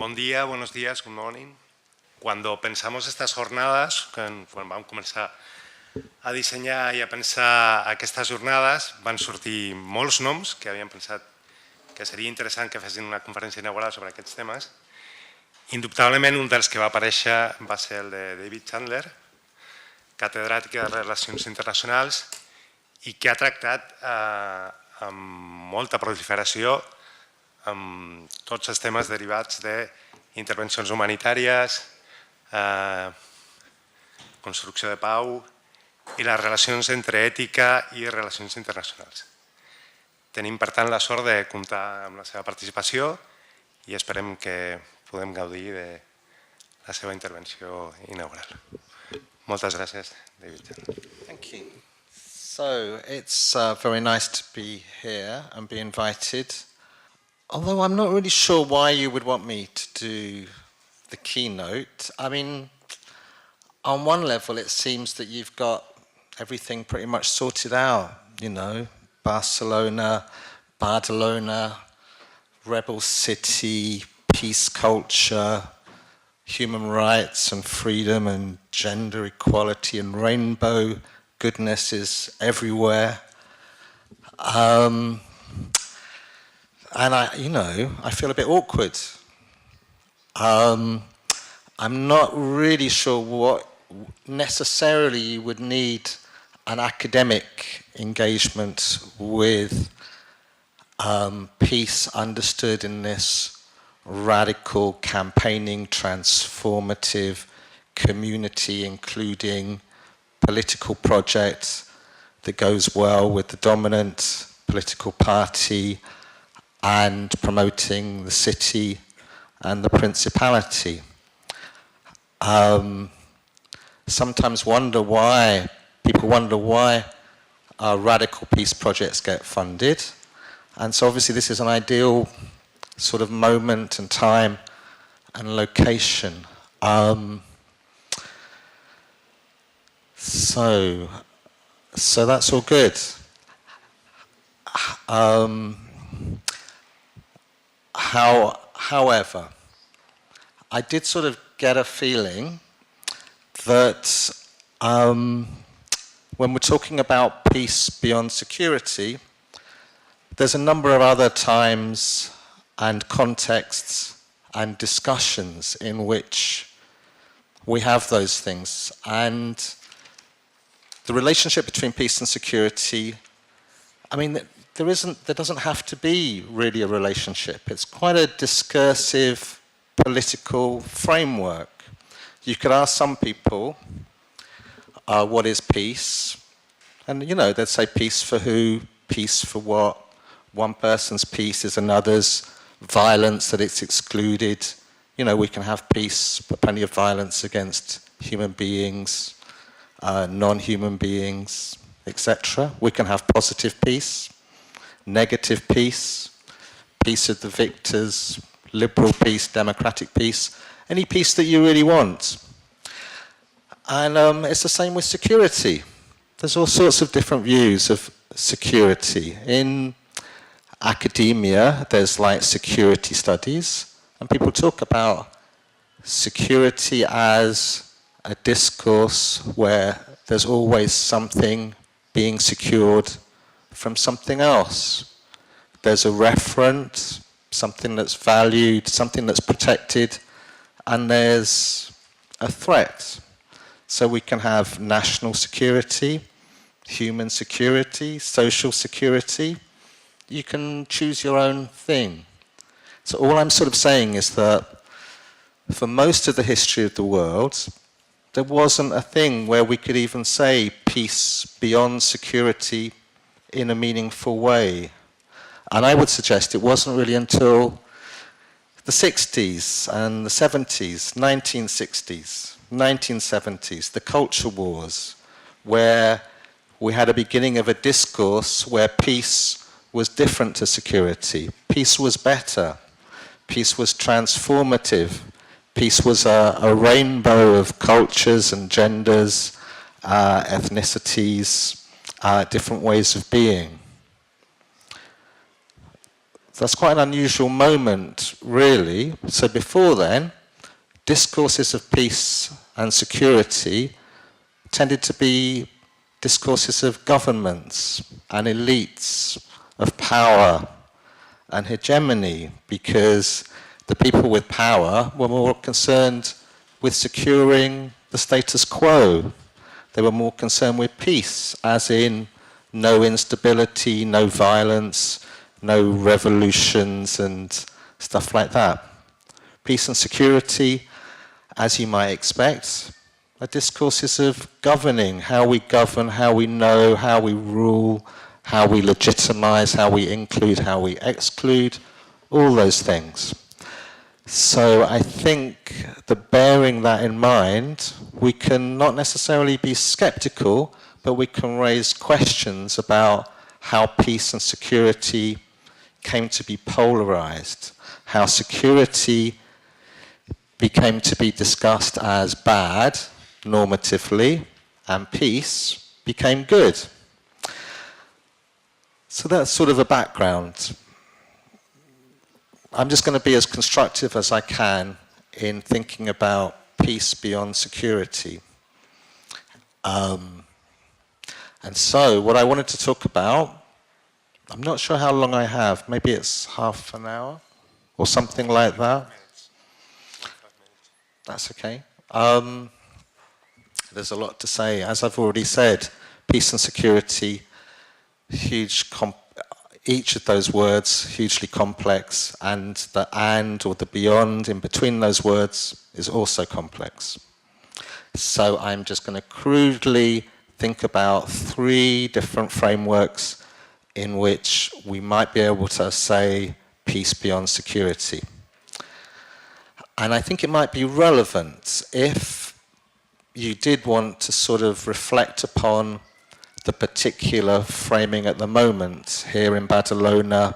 Buen día, buenos días, good morning. Cuando pensamos estas jornades, quan vam començar a dissenyar i a pensar aquestes jornades, van sortir molts noms que havíem pensat que seria interessant que fessin una conferència inaugural sobre aquests temes. Indubtablement, un dels que va aparèixer va ser el de David Chandler, catedràtic de Relacions Internacionals, i que ha tractat amb molta proliferació amb tots els temes derivats d'intervencions humanitàries, construcció de pau i les relacions entre ètica i relacions internacionals. Tenim, per tant, la sort de comptar amb la seva participació i esperem que puguem gaudir de la seva intervenció inaugural. Moltes gràcies, David. Thank you. So it's very nice to be here and be invited. Although I'm not really sure why you would want me to do the keynote. I mean, on one level, it seems that you've got everything pretty much sorted out, you know, Badalona, rebel city, peace culture, human rights and freedom and gender equality and rainbow goodness is everywhere. And I feel a bit awkward. I'm not really sure what necessarily you would need an academic engagement with peace understood in this radical, campaigning, transformative, community including political project that goes well with the dominant political party and promoting the city and the principality. Sometimes people wonder why radical peace projects get funded. And so obviously this is an ideal sort of moment and time and location. So that's all good. However, I did sort of get a feeling that when we're talking about peace beyond security, there's a number of other times and contexts and discussions in which we have those things. And the relationship between peace and security, I mean, there doesn't have to be really a relationship. It's quite a discursive political framework. You could ask some people, what is peace? And, they'd say peace for who, peace for what. One person's peace is another's violence that it's excluded. We can have peace, but plenty of violence against human beings, non-human beings, etc. We can have positive peace, negative peace, peace of the victors, liberal peace, democratic peace, any peace that you really want. And it's the same with security. There's all sorts of different views of security. In academia, there's like security studies, and people talk about security as a discourse where there's always something being secured from something else. There's a referent, something that's valued, something that's protected, and there's a threat. So we can have national security, human security, social security. You can choose your own thing. So all I'm sort of saying is that for most of the history of the world, there wasn't a thing where we could even say peace beyond security in a meaningful way. And I would suggest it wasn't really until the 60s and the 70s, 1960s, 1970s, the culture wars, where we had a beginning of a discourse where peace was different to security. Peace was better. Peace was transformative. Peace was a rainbow of cultures and genders, ethnicities, different ways of being. that's quite an unusual moment, really. So before then, discourses of peace and security tended to be discourses of governments and elites, of power and hegemony, because the people with power were more concerned with securing the status quo. They were more concerned with peace, as in no instability, no violence, no revolutions and stuff like that. Peace and security, as you might expect, are discourses of governing, how we govern, how we know, how we rule, how we legitimize, how we include, how we exclude, all those things. So I think that bearing that in mind, we can not necessarily be skeptical, but we can raise questions about how peace and security came to be polarized, how security became to be discussed as bad, normatively, and peace became good. So that's sort of a background. I'm just going to be as constructive as I can in thinking about peace beyond security. And so what I wanted to talk about, I'm not sure how long I have, maybe it's half an hour or something like that. That's okay. There's a lot to say. As I've already said, peace and security, each of those words hugely complex, and the and or the beyond in between those words is also complex. So I'm just going to crudely think about 3 different frameworks in which we might be able to say peace beyond security. And I think it might be relevant if you did want to sort of reflect upon the particular framing at the moment here in Badalona,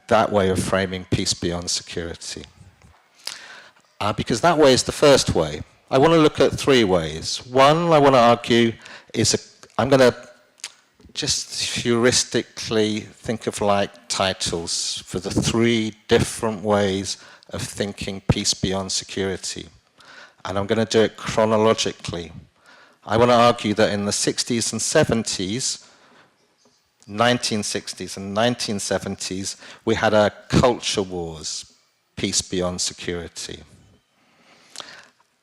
that way of framing peace beyond security. Because that way is the first way. I want to look at 3 ways. One, I want to argue, I'm going to just heuristically think of like titles for the 3 different ways of thinking peace beyond security. And I'm going to do it chronologically. I want to argue that in the 60s and 70s, 1960s and 1970s, we had a culture wars, peace beyond security.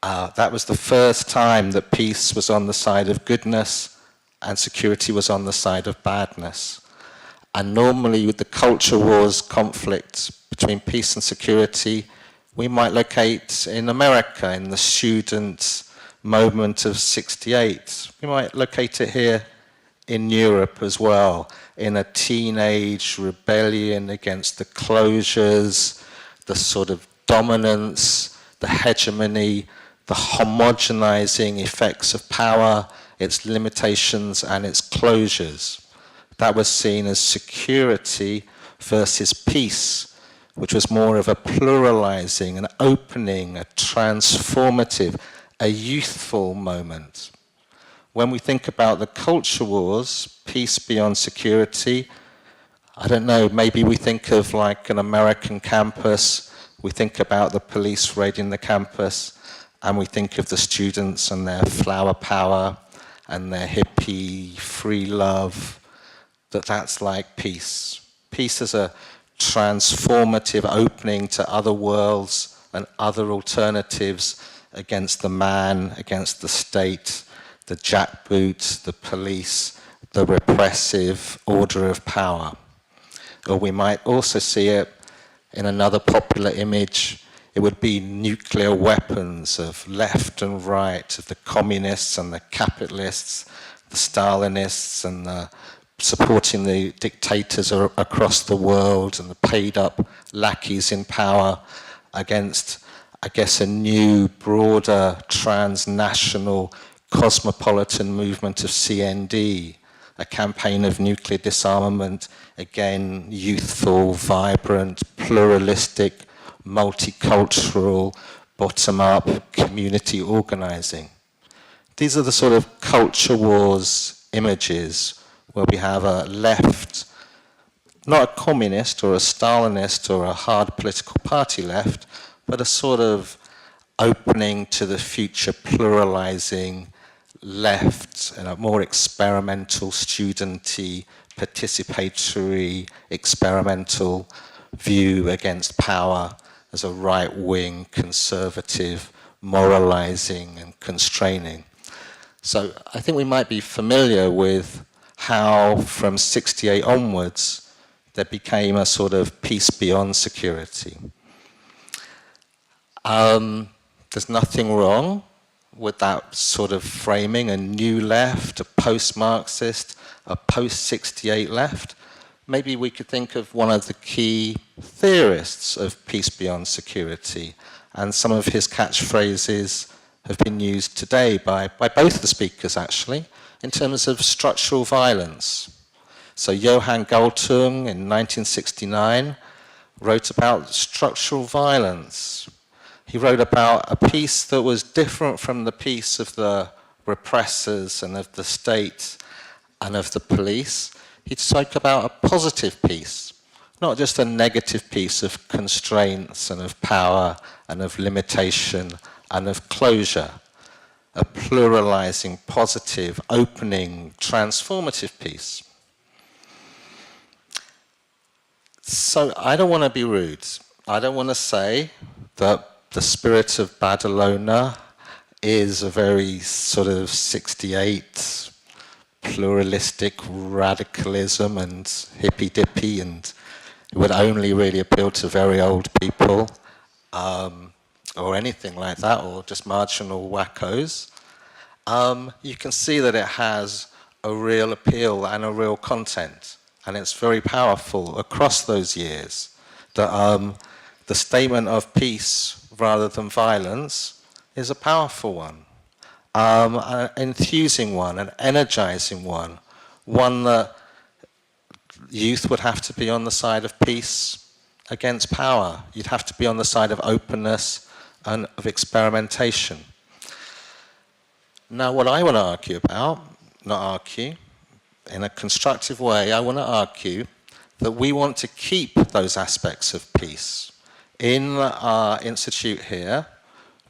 That was the first time that peace was on the side of goodness and security was on the side of badness. And normally with the culture wars conflict between peace and security, we might locate in America, in the student moment of 68. We might locate it here in Europe as well, in a teenage rebellion against the closures, the sort of dominance, the hegemony, the homogenizing effects of power, its limitations and its closures. That was seen as security versus peace, which was more of a pluralizing, an opening, a transformative, a youthful moment. When we think about the culture wars, peace beyond security, I don't know, maybe we think of like an American campus, we think about the police raiding the campus, and we think of the students and their flower power and their hippie free love, that's like peace. Peace is a transformative opening to other worlds and other alternatives against the man, against the state, the jackboot, the police, the repressive order of power. Or we might also see it in another popular image. It would be nuclear weapons of left and right, of the communists and the capitalists, the Stalinists and the supporting the dictators across the world and the paid up lackeys in power against, I guess, a new, broader, transnational, cosmopolitan movement of CND, a campaign of nuclear disarmament, again, youthful, vibrant, pluralistic, multicultural, bottom-up community organizing. These are the sort of culture wars images where we have a left not a communist or a Stalinist or a hard political party left, but a sort of opening to the future, pluralizing left, and a more experimental, studenty, participatory, experimental view against power as a right-wing, conservative, moralizing and constraining. So I think we might be familiar with how from 68 onwards there became a sort of peace beyond security. There's nothing wrong with that sort of framing, a new left, a post-Marxist, a post-68 left. Maybe we could think of one of the key theorists of peace beyond security, and some of his catchphrases have been used today by both the speakers actually, in terms of structural violence. So Johann Galtung in 1969 wrote about structural violence. He wrote about a peace that was different from the peace of the repressors and of the state and of the police. He spoke about a positive peace, not just a negative peace of constraints and of power and of limitation and of closure. A pluralizing, positive, opening, transformative peace. So I don't want to be rude. I don't want to say that the spirit of Badalona is a very sort of 68 pluralistic radicalism and hippy-dippy, and it would only really appeal to very old people, or anything like that, or just marginal wackos. You can see that it has a real appeal and a real content, and it's very powerful across those years. The statement of peace rather than violence is a powerful one, an enthusing one, an energizing one, one that youth would have to be on the side of peace against power. You'd have to be on the side of openness and of experimentation. Now, what I want to argue about, not argue, in a constructive way, I want to argue that we want to keep those aspects of peace. In our institute here,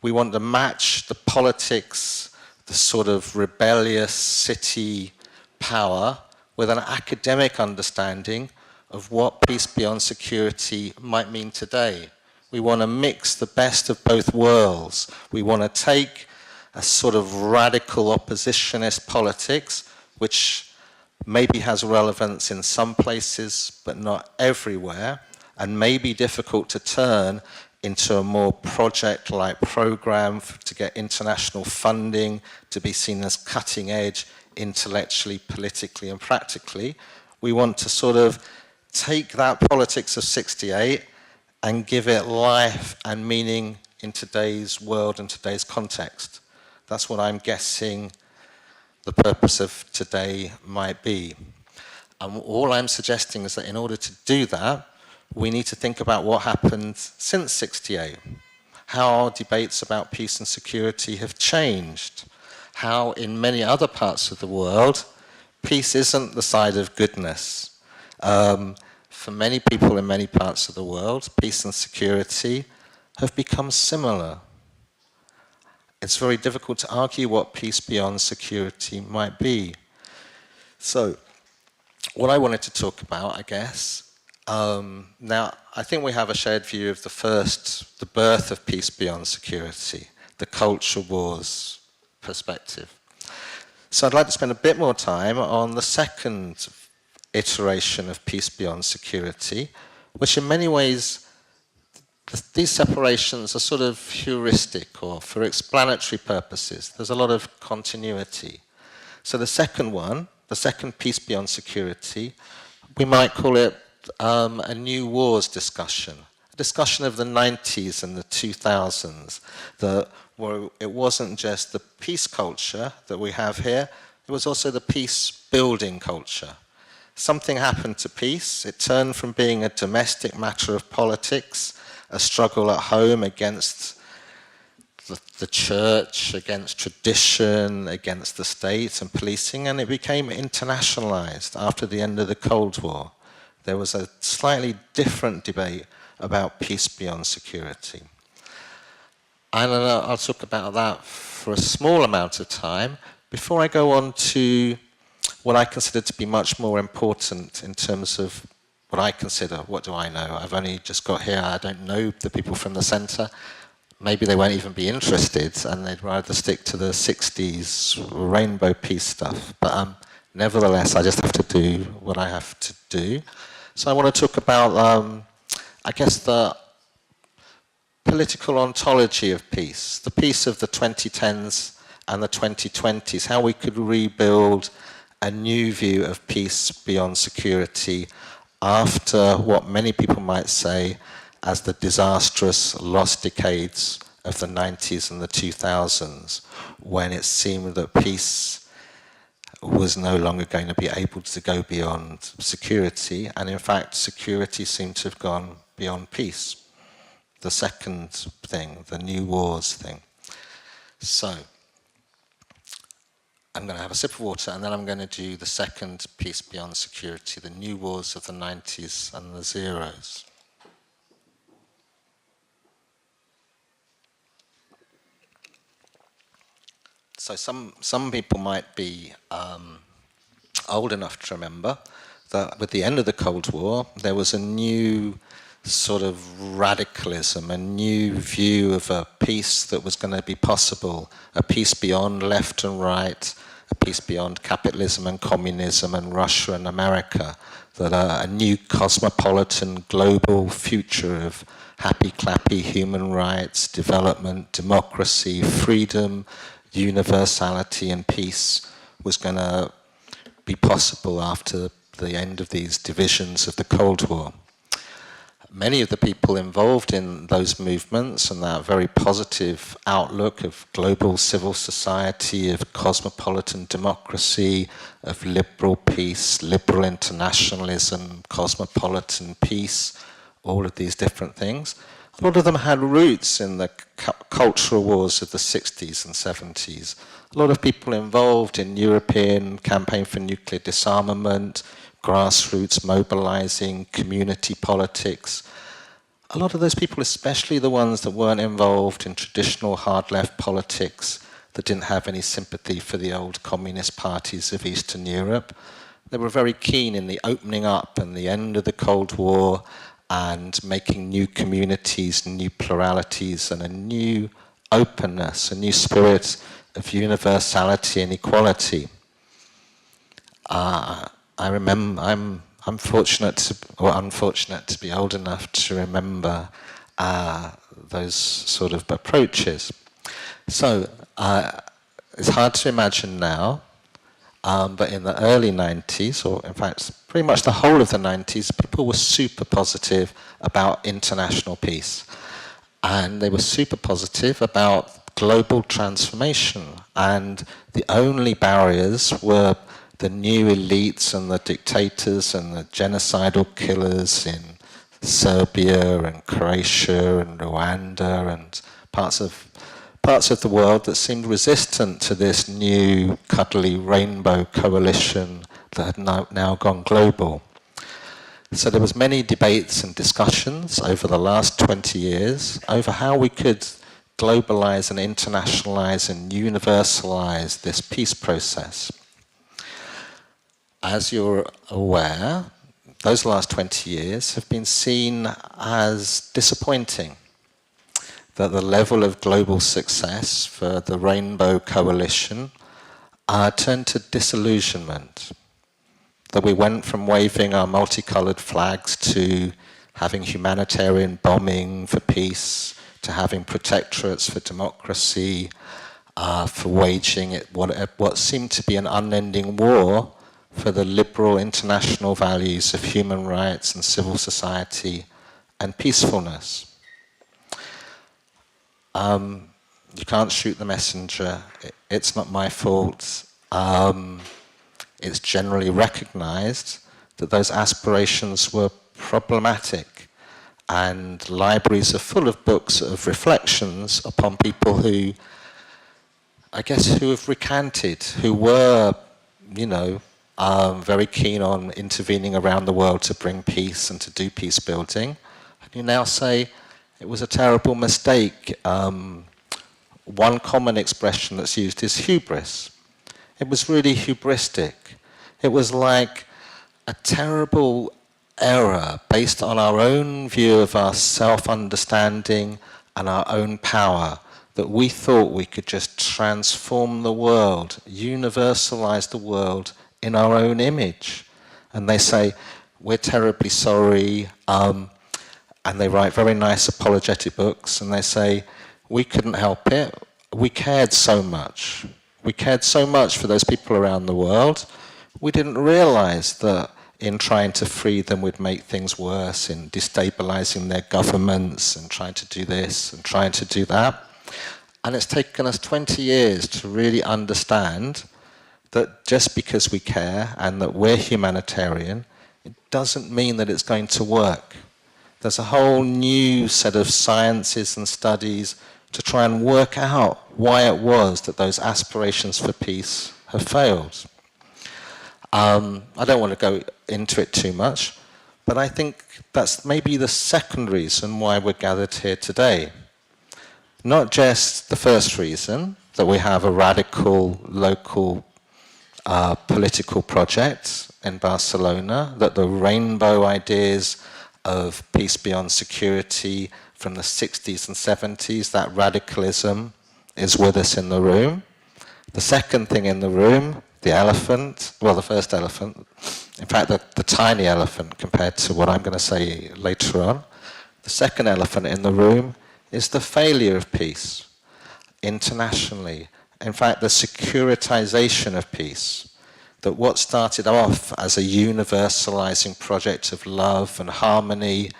we want to match the politics, the sort of rebellious city power, with an academic understanding of what peace beyond security might mean today. We want to mix the best of both worlds. We want to take a sort of radical oppositionist politics, which maybe has relevance in some places, but not everywhere, and may be difficult to turn into a more project-like program to get international funding, to be seen as cutting edge intellectually, politically, and practically. We want to sort of take that politics of 68 and give it life and meaning in today's world and today's context. That's what I'm guessing the purpose of today might be. And all I'm suggesting is that in order to do that, we need to think about what happened since 68, how our debates about peace and security have changed, how in many other parts of the world, peace isn't the side of goodness. For many people in many parts of the world, peace and security have become similar. It's very difficult to argue what peace beyond security might be. So, what I wanted to talk about, I guess, now, I think we have a shared view of the birth of peace beyond security, the culture wars perspective. So I'd like to spend a bit more time on the second iteration of peace beyond security, which in many ways, these separations are sort of heuristic or for explanatory purposes. There's a lot of continuity. So the second one, the second peace beyond security, we might call it a new wars discussion, a discussion of the 90s and the 2000s, where it wasn't just the peace culture that we have here, it was also the peace building culture. Something happened to peace. It turned from being a domestic matter of politics, a struggle at home against the church, against tradition, against the state and policing, and it became internationalized after the end of the Cold War. there was a slightly different debate about peace beyond security. And I'll talk about that for a small amount of time before I go on to what I consider to be much more important in terms of what I consider, what do I know? I've only just got here, I don't know the people from the centre. Maybe they won't even be interested and they'd rather stick to the 60s rainbow peace stuff. But nevertheless, I just have to do what I have to do. So I want to talk about, I guess, the political ontology of peace, the peace of the 2010s and the 2020s, how we could rebuild a new view of peace beyond security after what many people might say as the disastrous lost decades of the 90s and the 2000s, when it seemed that peace was no longer going to be able to go beyond security, and in fact security seemed to have gone beyond peace. The second thing, the new wars thing. So, I'm going to have a sip of water and then I'm going to do the second peace beyond security, the new wars of the 90s and the zeros. So some people might be old enough to remember that with the end of the Cold War, there was a new sort of radicalism, a new view of a peace that was going to be possible, a peace beyond left and right, a peace beyond capitalism and communism and Russia and America, that a new cosmopolitan global future of happy clappy human rights, development, democracy, freedom, universality and peace was going to be possible after the end of these divisions of the Cold War. Many of the people involved in those movements and that very positive outlook of global civil society, of cosmopolitan democracy, of liberal peace, liberal internationalism, cosmopolitan peace, all of these different things, a lot of them had roots in the cultural wars of the 60s and 70s. A lot of people involved in European campaign for nuclear disarmament, grassroots mobilizing, community politics. A lot of those people, especially the ones that weren't involved in traditional hard left politics, that didn't have any sympathy for the old communist parties of Eastern Europe, they were very keen in the opening up and the end of the Cold War and making new communities, new pluralities, and a new openness, a new spirit of universality and equality. I remember, I'm fortunate to, or unfortunate to be old enough to remember those sort of approaches. So it's hard to imagine now, but in the early 90s, or in fact pretty much the whole of the 90s, people were super positive about international peace. And they were super positive about global transformation. And the only barriers were the new elites and the dictators and the genocidal killers in Serbia and Croatia and Rwanda and parts of the world that seemed resistant to this new cuddly rainbow coalition that had now gone global. So there was many debates and discussions over the last 20 years over how we could globalize and internationalize and universalize this peace process. As you're aware, those last 20 years have been seen as disappointing. That the level of global success for the Rainbow Coalition turned to disillusionment. That we went from waving our multicolored flags to having humanitarian bombing for peace, to having protectorates for democracy, for waging what seemed to be an unending war for the liberal international values of human rights and civil society and peacefulness. You can't shoot the messenger. It's not my fault. It's generally recognized that those aspirations were problematic, and libraries are full of books of reflections upon people who, I guess, who have recanted, who were, very keen on intervening around the world to bring peace and to do peace building. And you now say it was a terrible mistake. One common expression that's used is hubris. It was really hubristic. It was like a terrible error based on our own view of our self-understanding and our own power, that we thought we could just transform the world, universalize the world in our own image. And they say, we're terribly sorry, and they write very nice apologetic books, and they say, we couldn't help it, we cared so much. We cared so much for those people around the world, we didn't realize that in trying to free them would make things worse, in destabilizing their governments and trying to do this and trying to do that. And it's taken us 20 years to really understand that just because we care and that we're humanitarian, it doesn't mean that it's going to work. There's a whole new set of sciences and studies to try and work out why it was that those aspirations for peace have failed. I don't want to go into it too much, but I think that's maybe the second reason why we're gathered here today. Not just the first reason, that we have a radical local political project in Barcelona, that the rainbow ideas of peace beyond security from the 60s and 70s, that radicalism is with us in the room. The second thing in the room, the elephant, well, the first elephant, in fact, the tiny elephant compared to what I'm going to say later on. The second elephant in the room is the failure of peace internationally. In fact, the securitization of peace. That what started off as a universalizing project of love and harmony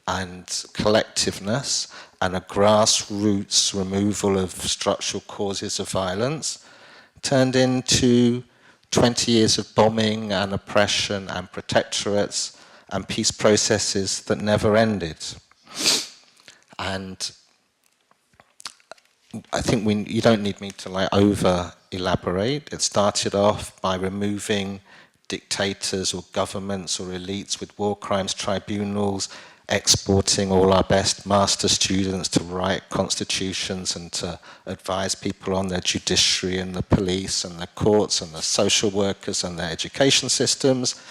and collectiveness and a grassroots removal of structural causes of violence turned into 20 years of bombing and oppression and protectorates and peace processes that never ended. And I think you don't need me to over elaborate. It started off by removing dictators or governments or elites with war crimes tribunals, exporting all our best master students to write constitutions and to advise people on their judiciary and the police and the courts and the social workers and their education systems.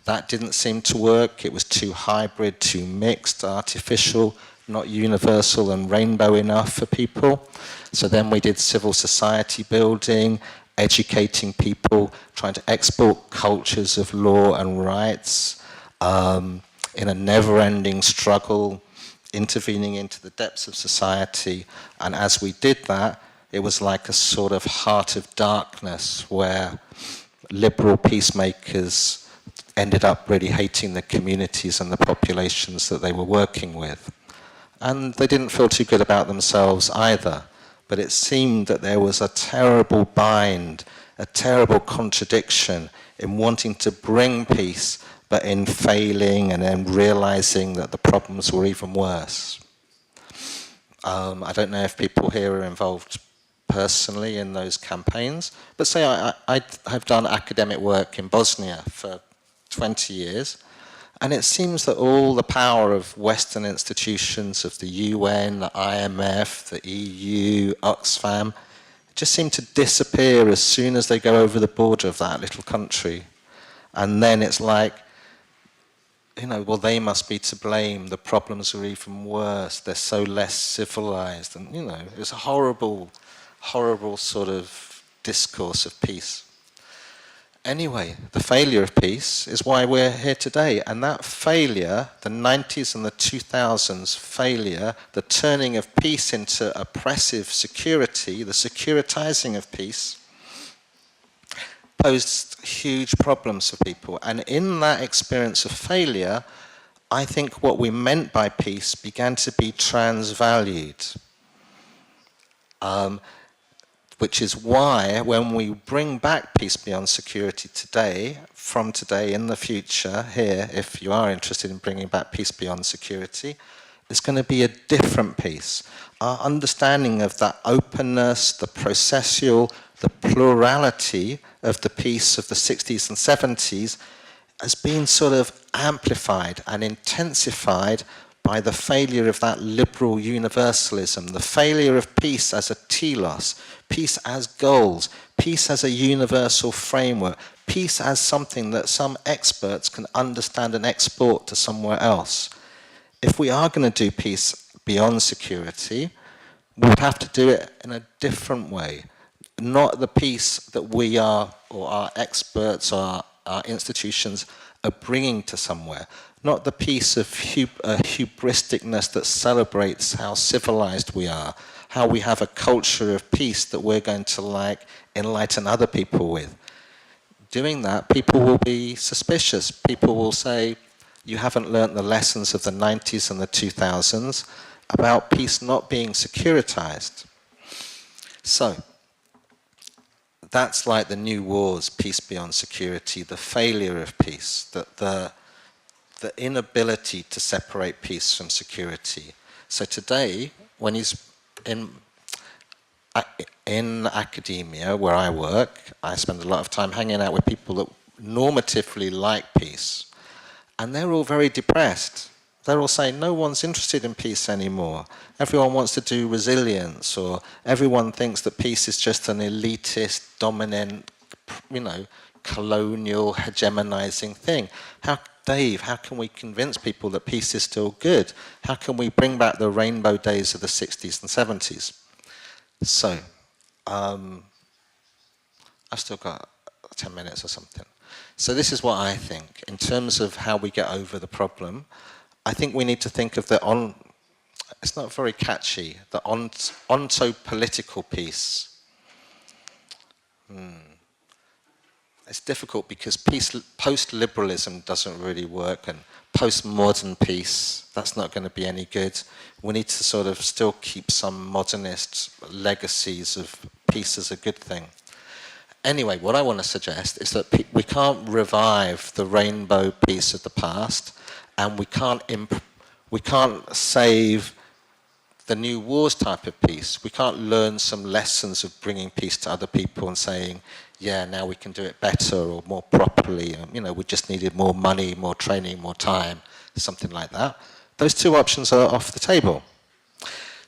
That didn't seem to work. It was too hybrid, too mixed, artificial, not universal and rainbow enough for people. So then we did civil society building, educating people, trying to export cultures of law and rights, in a never-ending struggle, intervening into the depths of society. And as we did that, it was like a sort of heart of darkness where liberal peacemakers ended up really hating the communities and the populations that they were working with. And they didn't feel too good about themselves either. But it seemed that there was a terrible bind, a terrible contradiction in wanting to bring peace, but in failing and then realizing that the problems were even worse. I don't know if people here are involved personally in those campaigns, but say I have done academic work in Bosnia for 20 years, and it seems that all the power of Western institutions, of the UN, the IMF, the EU, Oxfam, just seem to disappear as soon as they go over the border of that little country. And then it's like, well, they must be to blame. The problems are even worse. They're so less civilized. And, it was a horrible, horrible sort of discourse of peace. Anyway, the failure of peace is why we're here today. And that failure, the 90s and the 2000s failure, the turning of peace into oppressive security, the securitizing of peace, posed huge problems for people. And in that experience of failure, I think what we meant by peace began to be transvalued. Which is why when we bring back peace beyond security today, from today in the future, here, if you are interested in bringing back peace beyond security, is going to be a different peace. Our understanding of that openness, the processual, the plurality of the peace of the 60s and 70s has been sort of amplified and intensified by the failure of that liberal universalism, the failure of peace as a telos, peace as goals, peace as a universal framework, peace as something that some experts can understand and export to somewhere else. If we are going to do peace beyond security, we would have to do it in a different way. Not the peace that we are, or our experts, or our institutions are bringing to somewhere. Not the peace of hubristicness that celebrates how civilized we are, how we have a culture of peace that we're going to enlighten other people with. Doing that, people will be suspicious. People will say, you haven't learnt the lessons of the 90s and the 2000s about peace not being securitized. So, that's like the new wars, peace beyond security, the failure of peace, the inability to separate peace from security. So today, when he's in academia, where I work, I spend a lot of time hanging out with people that normatively like peace. And they're all very depressed. They're all saying, no one's interested in peace anymore. Everyone wants to do resilience, or everyone thinks that peace is just an elitist, dominant, colonial, hegemonizing thing. Dave, how can we convince people that peace is still good? How can we bring back the rainbow days of the 60s and 70s? So, I've still got 10 minutes or something. So this is what I think. In terms of how we get over the problem, I think we need to think of it's not very catchy, the onto-political peace. It's difficult because post-liberalism doesn't really work, and post-modern peace, that's not going to be any good. We need to sort of still keep some modernist legacies of peace as a good thing. Anyway, what I want to suggest is that we can't revive the rainbow peace of the past, and we can't save the new wars type of peace. We can't learn some lessons of bringing peace to other people and saying, yeah, now we can do it better or more properly. We just needed more money, more training, more time, something like that. Those two options are off the table.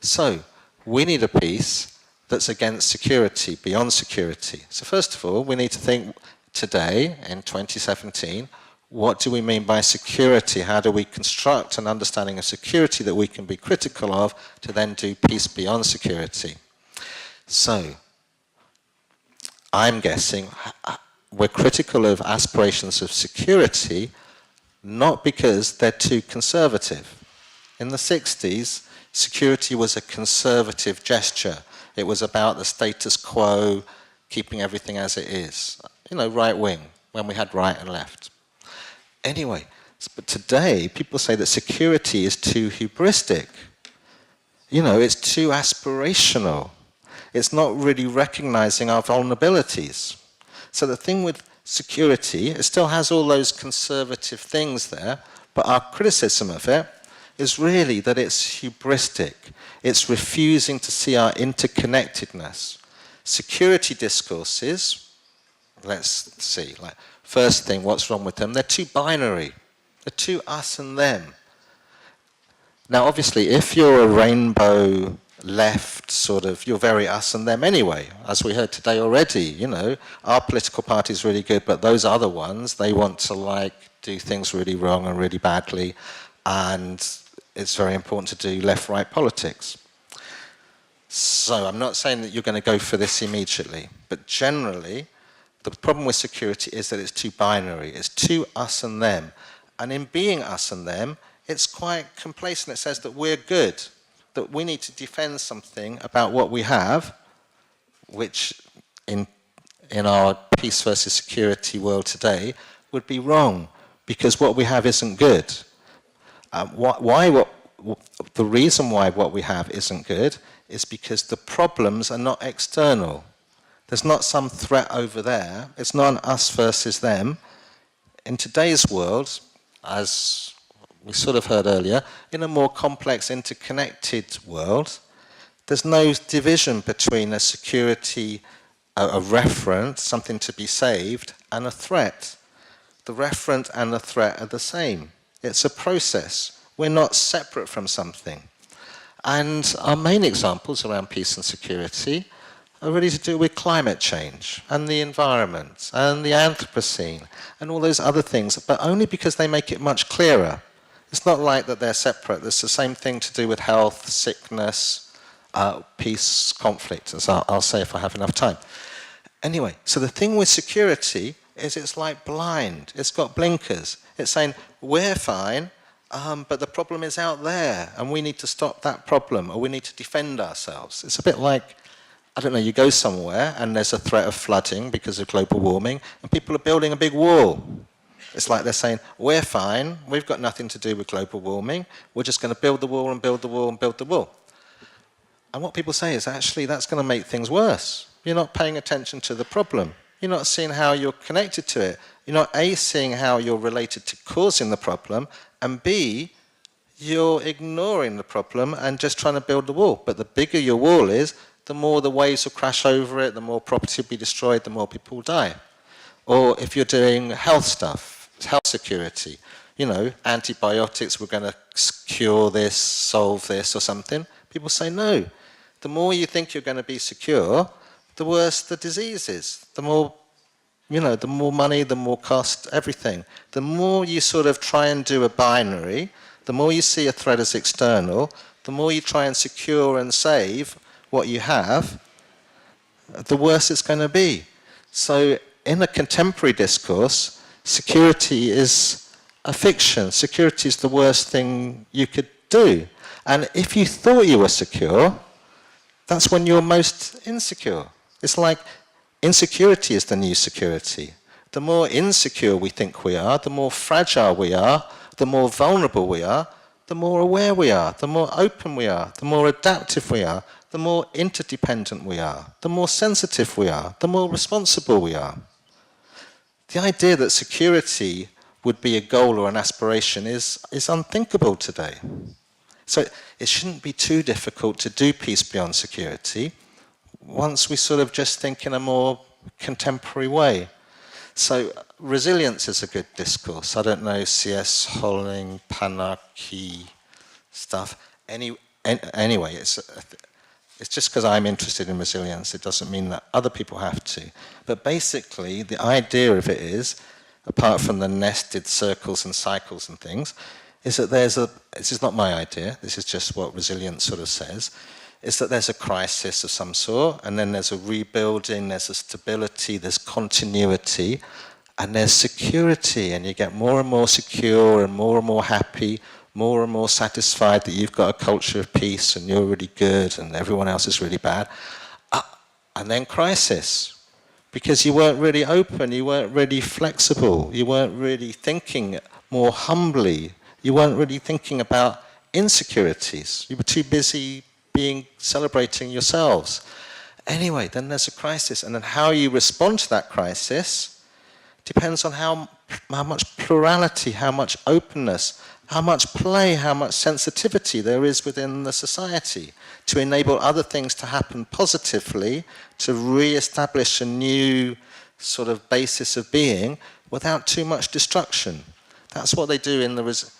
So we need a peace that's against security, beyond security. So first of all, we need to think today, in 2017, what do we mean by security? How do we construct an understanding of security that we can be critical of to then do peace beyond security? So, I'm guessing we're critical of aspirations of security not because they're too conservative. In the 60s, security was a conservative gesture. It was about the status quo, keeping everything as it is. Right wing, when we had right and left. Anyway, but today, people say that security is too hubristic. It's too aspirational. It's not really recognizing our vulnerabilities. So the thing with security, it still has all those conservative things there, but our criticism of it is really that it's hubristic. It's refusing to see our interconnectedness. Security discourses, let's see, first thing, what's wrong with them? They're too binary. They're too us and them. Now, obviously, if you're a rainbow left you're very us and them anyway, as we heard today already, our political party is really good, but those other ones, they want to do things really wrong and really badly, and it's very important to do left-right politics. So I'm not saying that you're going to go for this immediately, but generally, the problem with security is that it's too binary. It's too us and them. And in being us and them, it's quite complacent. It says that we're good, that we need to defend something about what we have, which in our peace versus security world today would be wrong, because what we have isn't good. The reason why what we have isn't good is because the problems are not external. There's not some threat over there. It's not an us versus them. In today's world, as we sort of heard earlier, in a more complex, interconnected world, there's no division between a security, a referent, something to be saved, and a threat. The referent and the threat are the same. It's a process. We're not separate from something. And our main examples around peace and security are really to do with climate change and the environment and the Anthropocene and all those other things, but only because they make it much clearer. It's not like that they're separate. There's the same thing to do with health, sickness, peace, conflict, as I'll say if I have enough time. Anyway, so the thing with security is it's like blind. It's got blinkers. It's saying, we're fine, but the problem is out there, and we need to stop that problem, or we need to defend ourselves. It's a bit like, I don't know, you go somewhere, and there's a threat of flooding because of global warming, and people are building a big wall. It's like they're saying, we're fine, we've got nothing to do with global warming, we're just going to build the wall and build the wall and build the wall. And what people say is, actually, that's going to make things worse. You're not paying attention to the problem. You're not seeing how you're connected to it. You're not A, seeing how you're related to causing the problem, and B, you're ignoring the problem and just trying to build the wall. But the bigger your wall is, the more the waves will crash over it, the more property will be destroyed, the more people will die. Or if you're doing health stuff, health security, you know, antibiotics, we're going to cure this, solve this or something, people say no. The more you think you're going to be secure, the worse the disease is. The more, you know, the more money, the more cost, everything. The more you sort of try and do a binary, the more you see a threat as external, the more you try and secure and save what you have, the worse it's going to be. So in a contemporary discourse, security is a fiction. Security is the worst thing you could do. And if you thought you were secure, that's when you're most insecure. It's like insecurity is the new security. The more insecure we think we are, the more fragile we are, the more vulnerable we are, the more aware we are, the more open we are, the more adaptive we are, the more interdependent we are, the more sensitive we are, the more responsible we are. The idea that security would be a goal or an aspiration is unthinkable today. So it shouldn't be too difficult to do peace beyond security once we sort of just think in a more contemporary way. So resilience is a good discourse. I don't know, C.S. Holling, Panarchy stuff. Anyway, it's just because I'm interested in resilience. It doesn't mean that other people have to. But basically, the idea of it is, apart from the nested circles and cycles and things, is that this is not my idea, this is just what resilience sort of says, is that there's a crisis of some sort, and then there's a rebuilding, there's a stability, there's continuity, and there's security, and you get more and more secure and more happy, more and more satisfied that you've got a culture of peace and you're really good and everyone else is really bad. And then crisis, because you weren't really open, you weren't really flexible, you weren't really thinking more humbly, you weren't really thinking about insecurities. You were too busy celebrating yourselves. Anyway, then there's a crisis, and then how you respond to that crisis depends on how much plurality, how much openness, how much play, how much sensitivity there is within the society to enable other things to happen positively, to re-establish a new sort of basis of being without too much destruction. That's what they do in the...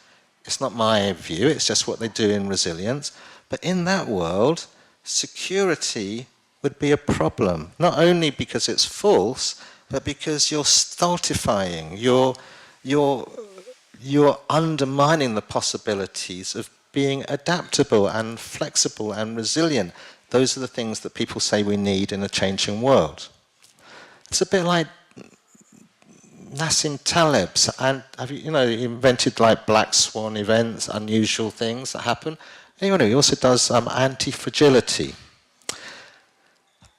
It's not my view, it's just what they do in resilience. But in that world, security would be a problem. Not only because it's false, but because you're stultifying, you're undermining the possibilities of being adaptable and flexible and resilient. Those are the things that people say we need in a changing world. It's a bit like Nassim Taleb's, and he invented like black swan events, unusual things that happen. Anyway, he also does anti-fragility.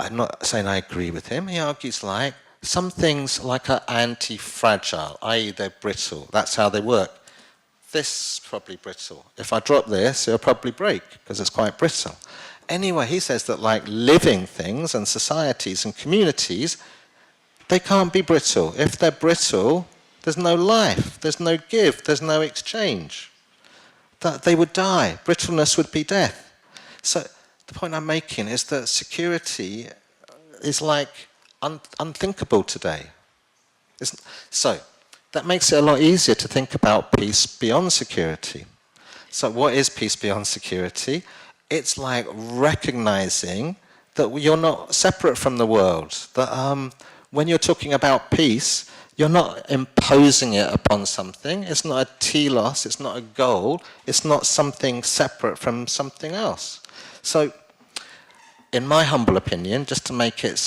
I'm not saying I agree with him. He argues like some things like are anti-fragile, i.e. they're brittle. That's how they work. This is probably brittle. If I drop this, it'll probably break because it's quite brittle. Anyway, he says that like living things and societies and communities, they can't be brittle. If they're brittle, there's no life, there's no give, there's no exchange. that they would die. Brittleness would be death. So the point I'm making is that security is like unthinkable today. So that makes it a lot easier to think about peace beyond security. So what is peace beyond security? It's like recognizing that you're not separate from the world. That when you're talking about peace, you're not imposing it upon something. It's not a telos, it's not a goal, it's not something separate from something else. So, in my humble opinion, just to make it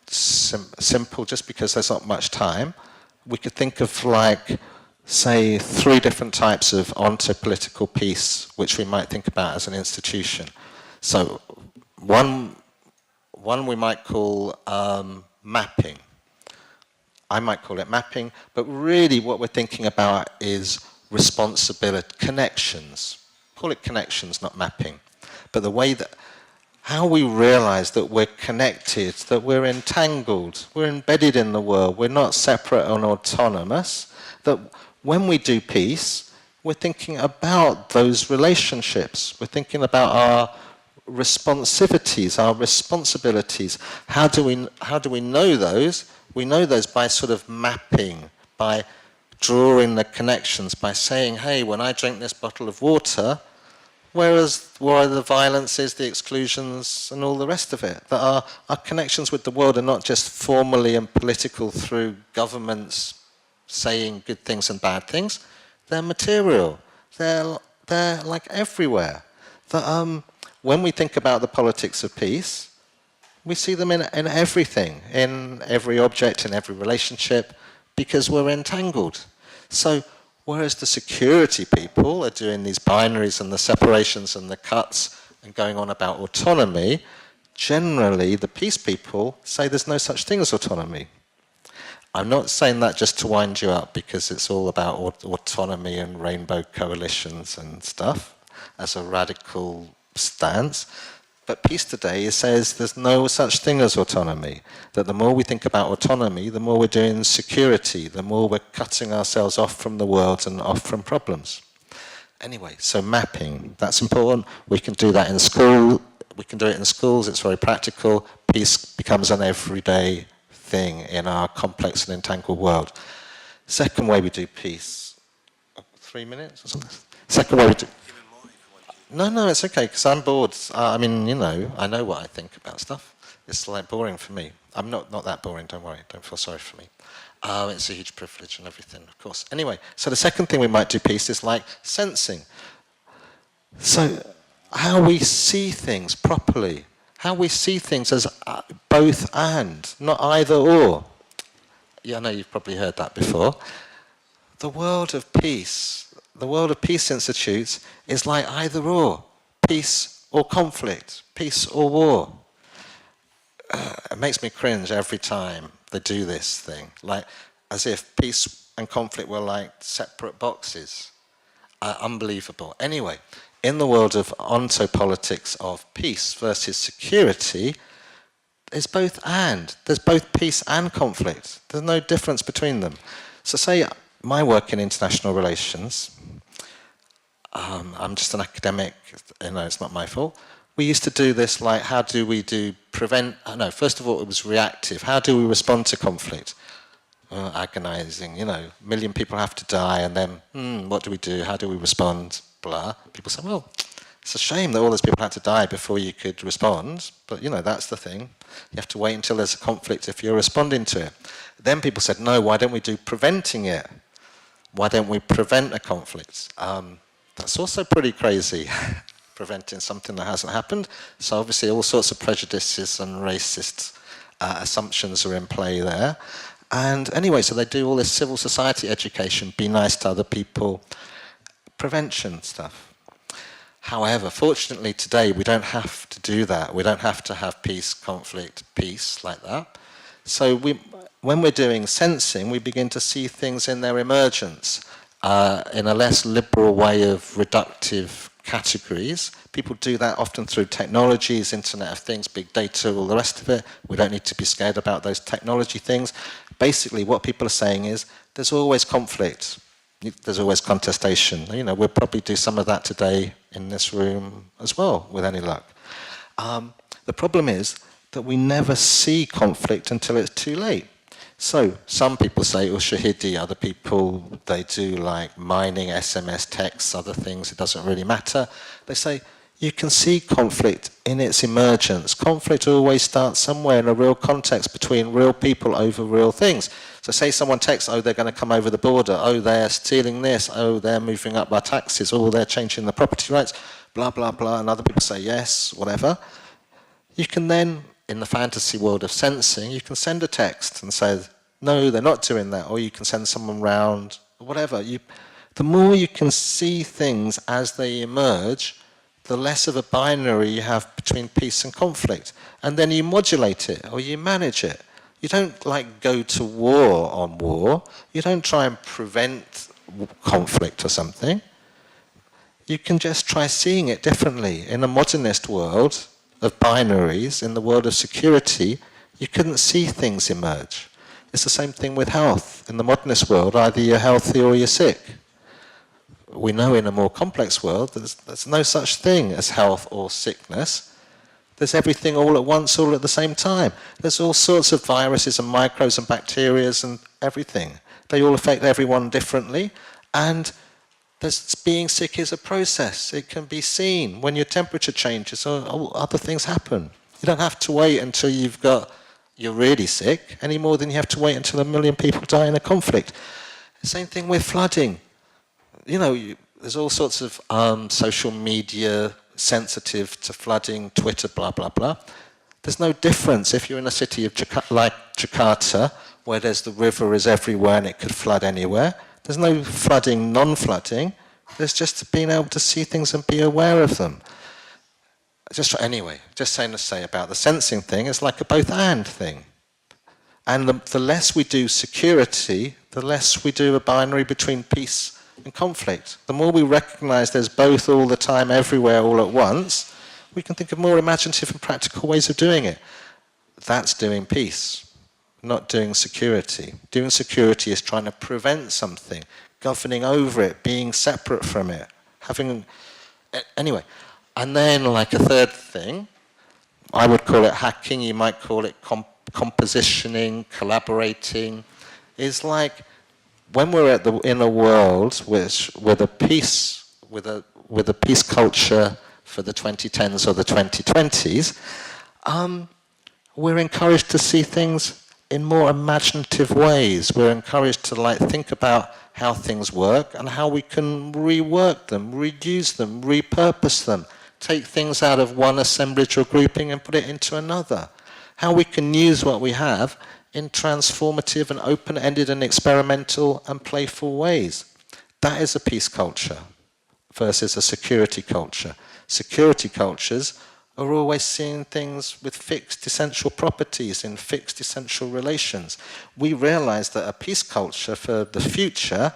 simple, just because there's not much time, we could think of like, say, 3 different types of onto-political peace, which we might think about as an institution. So, one we might call mapping. I might call it mapping, but really what we're thinking about is responsibility, connections. Call it connections, not mapping. But the way that, how we realize that we're connected, that we're entangled, we're embedded in the world, we're not separate and autonomous, that when we do peace, we're thinking about those relationships, we're thinking about our responsivities, our responsibilities. How do we know those? We know those by sort of mapping, by drawing the connections, by saying, hey, when I drink this bottle of water, where are the violences, the exclusions, and all the rest of it? That our connections with the world are not just formally and political through governments saying good things and bad things. They're material. They're like everywhere. That when we think about the politics of peace, we see them in everything, in every object, in every relationship, because we're entangled. So, whereas the security people are doing these binaries and the separations and the cuts and going on about autonomy, generally the peace people say there's no such thing as autonomy. I'm not saying that just to wind you up, because it's all about autonomy and rainbow coalitions and stuff as a radical stance. But peace today says there's no such thing as autonomy. That the more we think about autonomy, the more we're doing security, the more we're cutting ourselves off from the world and off from problems. Anyway, so mapping, that's important. We can do that in school. We can do it in schools. It's very practical. Peace becomes an everyday thing in our complex and entangled world. Second way we do peace. 3 minutes or something? Second way we do... No, it's okay, because I'm bored. I mean, you know, I know what I think about stuff. It's like boring for me. I'm not that boring, don't worry. Don't feel sorry for me. It's a huge privilege and everything, of course. Anyway, so the second thing we might do peace is like sensing. So how we see things properly. How we see things as both and, not either or. Yeah, I know you've probably heard that before. The world of peace institutes is like either or, peace or conflict, peace or war. It makes me cringe every time they do this thing, like as if peace and conflict were like separate boxes. Unbelievable. Anyway, in the world of ontopolitics of peace versus security, there's both and. There's both peace and conflict. There's no difference between them. So say my work in international relations, I'm just an academic, you know, it's not my fault. We used to do this like, how do we first of all it was reactive. How do we respond to conflict? Agonizing, you know, 1 million people have to die and then, what do we do? How do we respond? Blah. People say, well, it's a shame that all those people had to die before you could respond, but you know, that's the thing. You have to wait until there's a conflict if you're responding to it. Then people said, no, why don't we do preventing it? Why don't we prevent a conflict? That's also pretty crazy, preventing something that hasn't happened. So obviously all sorts of prejudices and racist assumptions are in play there. And anyway, so they do all this civil society education, be nice to other people, prevention stuff. However, fortunately today we don't have to do that. We don't have to have peace, conflict, peace like that. So when we're doing sensing, we begin to see things in their emergence. In a less liberal way of reductive categories. People do that often through technologies, Internet of Things, big data, all the rest of it. We don't need to be scared about those technology things. Basically, what people are saying is, there's always conflict. there's always contestation. You know, we'll probably do some of that today in this room as well, with any luck. The problem is that we never see conflict until it's too late. So some people say, oh, shahidi, other people, they do like mining, SMS texts, other things, it doesn't really matter. They say, you can see conflict in its emergence. Conflict always starts somewhere in a real context between real people over real things. So say someone texts, oh, they're going to come over the border, oh, they're stealing this, oh, they're moving up our taxes, oh, they're changing the property rights, blah, blah, blah, and other people say yes, whatever. You can then, in the fantasy world of sensing, you can send a text and say, no, they're not doing that, or you can send someone round, or whatever. The more you can see things as they emerge, the less of a binary you have between peace and conflict. And then you modulate it, or you manage it. You don't like go to war on war. You don't try and prevent conflict or something. You can just try seeing it differently. In a modernist world of binaries, in the world of security, you couldn't see things emerge. It's the same thing with health. In the modernist world, either you're healthy or you're sick. We know in a more complex world there's no such thing as health or sickness. There's everything all at once, all at the same time. There's all sorts of viruses and microbes and bacteria and everything. They all affect everyone differently. And being sick is a process. It can be seen when your temperature changes or other things happen. You don't have to wait until you're really sick any more than you have to wait until 1 million people die in a conflict. The same thing with flooding. You know, there's all sorts of social media sensitive to flooding, Twitter, blah, blah, blah. There's no difference if you're in a city of like Jakarta, where the river is everywhere and it could flood anywhere. There's no flooding, non-flooding. There's just being able to see things and be aware of them. Just saying to say about the sensing thing, it's like a both-and thing. And the less we do security, the less we do a binary between peace and conflict. The more we recognize there's both all the time, everywhere, all at once, we can think of more imaginative and practical ways of doing it. That's doing peace, not doing security. Doing security is trying to prevent something, governing over it, being separate from it, anyway. And then like a third thing, I would call it hacking, you might call it compositioning, collaborating, is like when we're in a world with a peace culture for the 2010s or the 2020s, we're encouraged to see things in more imaginative ways. We're encouraged to think about how things work and how we can rework them, reuse them, repurpose them, take things out of one assemblage or grouping and put it into another. How we can use what we have in transformative and open-ended and experimental and playful ways. That is a peace culture versus a security culture. Security cultures are always seeing things with fixed essential properties in fixed essential relations. We realize that a peace culture for the future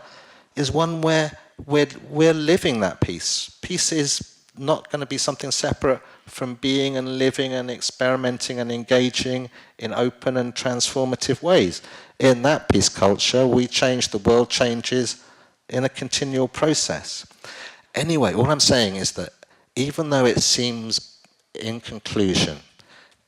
is one where we're living that peace. Peace is not going to be something separate from being and living and experimenting and engaging in open and transformative ways. In that peace culture, we change, the world changes in a continual process. Anyway, all I'm saying is that even though it seems, in conclusion,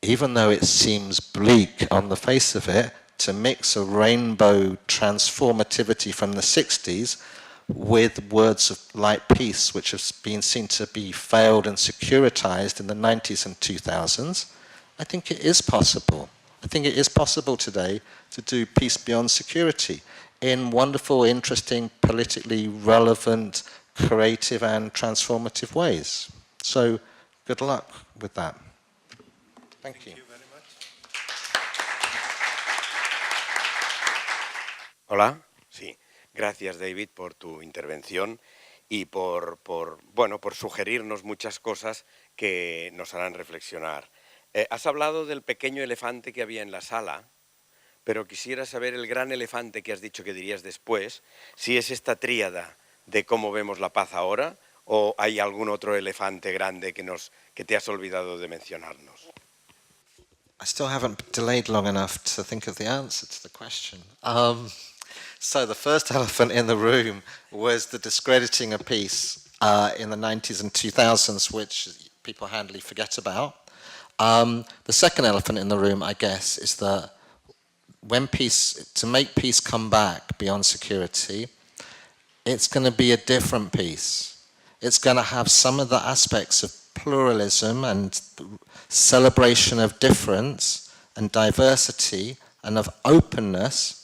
even though it seems bleak on the face of it, to mix a rainbow transformativity from the 60s with words of like peace, which have been seen to be failed and securitized in the 90s and 2000s, I think it is possible. I think it is possible today to do peace beyond security in wonderful, interesting, politically relevant, creative and transformative ways. So good luck with that. Thank you. Very much. Hola. Sí. Gracias, David, por tu intervención y por sugerirnos muchas cosas que nos harán reflexionar. Has hablado del pequeño elefante que había en la sala, pero quisiera saber el gran elefante que has dicho que dirías después, si es esta tríada de cómo vemos la paz ahora o hay algún otro elefante grande que te has olvidado de mencionarnos. I still haven't delayed long enough to think of the answer to the question. So the first elephant in the room was the discrediting of peace in the 90s and 2000s, which people handily forget about. The second elephant in the room, I guess, is that to make peace come back beyond security, it's going to be a different peace. It's going to have some of the aspects of pluralism and celebration of difference and diversity and of openness,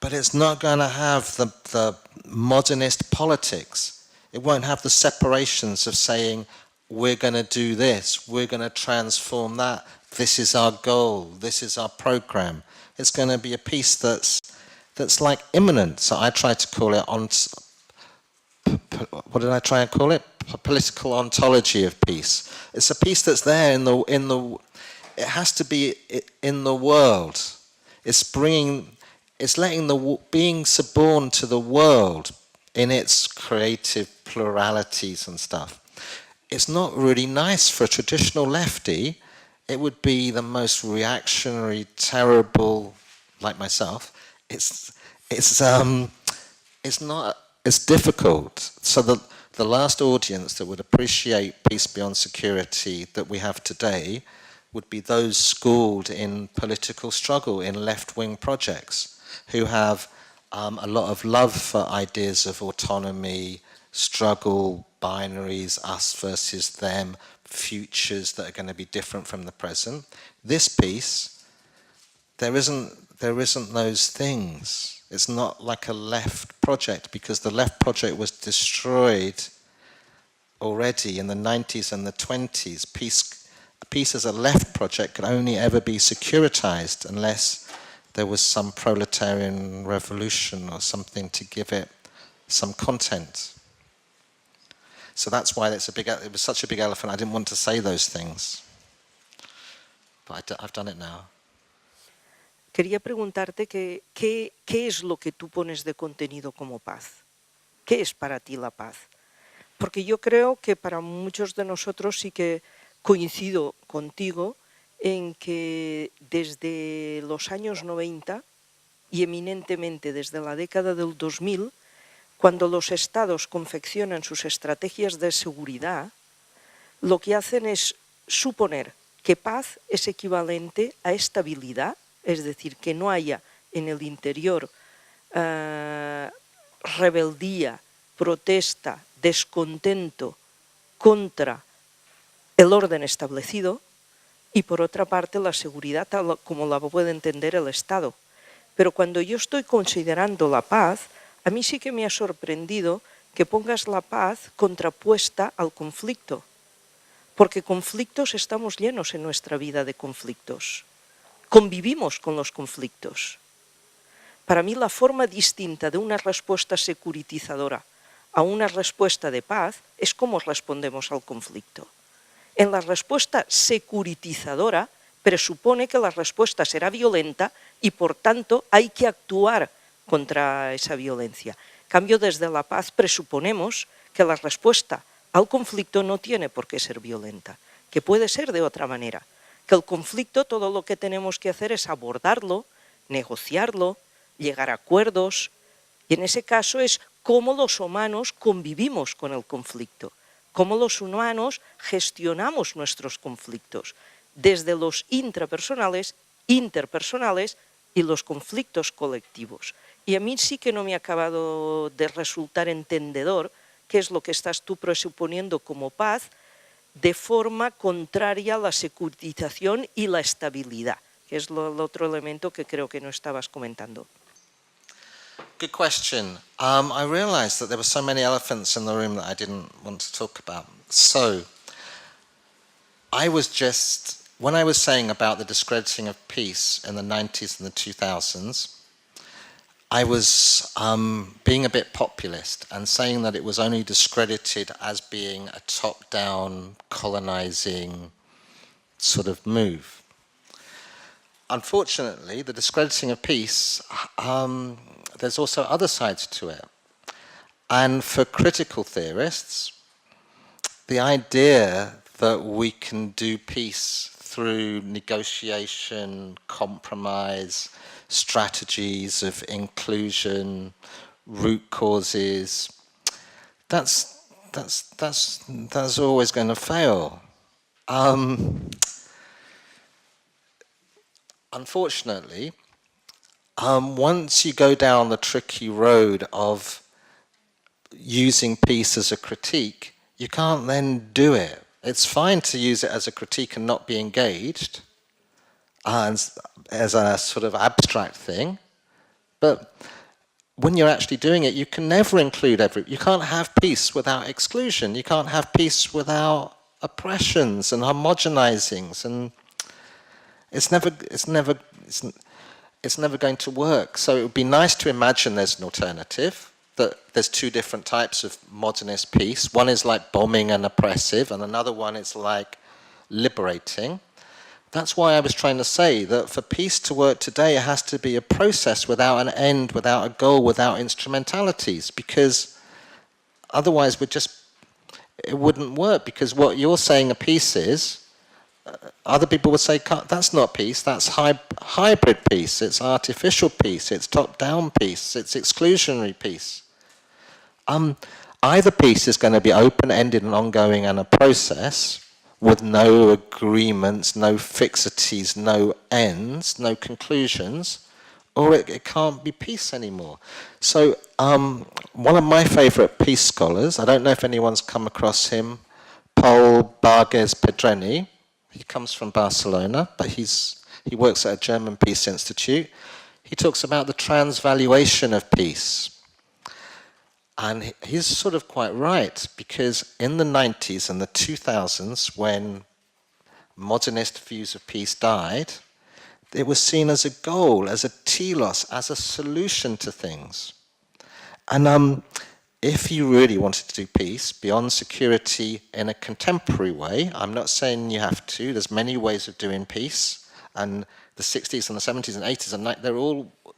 but it's not going to have the modernist politics. It won't have the separations of saying, we're going to do this, we're going to transform that, this is our goal, this is our program. It's going to be a peace that's like imminent. So I try to call it what did I try and call it? A political ontology of peace. It's a peace that's there it has to be in the world. It's being suborned to the world in its creative pluralities and stuff. It's not really nice for a traditional lefty. It would be the most reactionary, terrible, like myself. It's difficult. So the last audience that would appreciate peace beyond security that we have today would be those schooled in political struggle, in left-wing projects, who have a lot of love for ideas of autonomy, struggle, binaries, us versus them, futures that are going to be different from the present. This peace, there isn't those things. It's not like a left project, because the left project was destroyed already in the 90s and the 20s. Peace as a left project could only ever be securitized unless there was some proletarian revolution or something to give it some content. So that's why it was such a big elephant. I didn't want to say those things. But I've done it now. Quería preguntarte qué es lo que tú pones de contenido como paz. ¿Qué es para ti la paz? Porque yo creo que para muchos de nosotros sí que coincido contigo en que desde los años 90 y eminentemente desde la década del 2000, cuando los estados confeccionan sus estrategias de seguridad, lo que hacen es suponer que paz es equivalente a estabilidad, es decir, que no haya en el interior rebeldía, protesta, descontento contra el orden establecido, y por otra parte la seguridad como la puede entender el Estado. Pero cuando yo estoy considerando la paz, a mí sí que me ha sorprendido que pongas la paz contrapuesta al conflicto, porque conflictos estamos llenos en nuestra vida de conflictos. Convivimos con los conflictos. Para mí la forma distinta de una respuesta securitizadora a una respuesta de paz es cómo respondemos al conflicto. En la respuesta securitizadora presupone que la respuesta será violenta y por tanto hay que actuar contra esa violencia. En cambio, desde la paz presuponemos que la respuesta al conflicto no tiene por qué ser violenta, que puede ser de otra manera, que el conflicto todo lo que tenemos que hacer es abordarlo, negociarlo, llegar a acuerdos, y en ese caso es cómo los humanos convivimos con el conflicto, cómo los humanos gestionamos nuestros conflictos, desde los intrapersonales, interpersonales y los conflictos colectivos. Y a mí sí que no me ha acabado de resultar entendedor qué es lo que estás tú presuponiendo como paz de forma contraria a la securitización y la estabilidad, que es el otro elemento que creo que no estabas comentando. Good question. I realized that there were so many elephants in the room that I didn't want to talk about. So, when I was saying about the discrediting of peace in the 90s and the 2000s, I was being a bit populist and saying that it was only discredited as being a top-down, colonizing sort of move. Unfortunately, the discrediting of peace, there's also other sides to it. And for critical theorists, the idea that we can do peace through negotiation, compromise, strategies of inclusion, root causes, that's always going to fail. Unfortunately, once you go down the tricky road of using peace as a critique, you can't then do it. It's fine to use it as a critique and not be engaged as a sort of abstract thing, but when you're actually doing it, you can never include you can't have peace without exclusion. You can't have peace without oppressions and homogenizings, and it's never going to work. So it would be nice to imagine there's an alternative, that there's two different types of modernist peace. One is like bombing and oppressive, and another one is like liberating. That's why I was trying to say that for peace to work today, it has to be a process without an end, without a goal, without instrumentalities, because otherwise it wouldn't work, because what you're saying a peace is, other people would say, that's not peace, that's hybrid peace, it's artificial peace, it's top-down peace, it's exclusionary peace. Either peace is going to be open-ended and ongoing and a process with no agreements, no fixities, no ends, no conclusions, or it can't be peace anymore. So one of my favourite peace scholars, I don't know if anyone's come across him, Paul Bargues-Pedreni. He comes from Barcelona, but he works at a German peace institute. He talks about the transvaluation of peace. And he's sort of quite right, because in the 90s and the 2000s, when modernist views of peace died, it was seen as a goal, as a telos, as a solution to things. And if you really wanted to do peace beyond security in a contemporary way, I'm not saying you have to, there's many ways of doing peace, and the 60s and the 70s and 80s and 90s,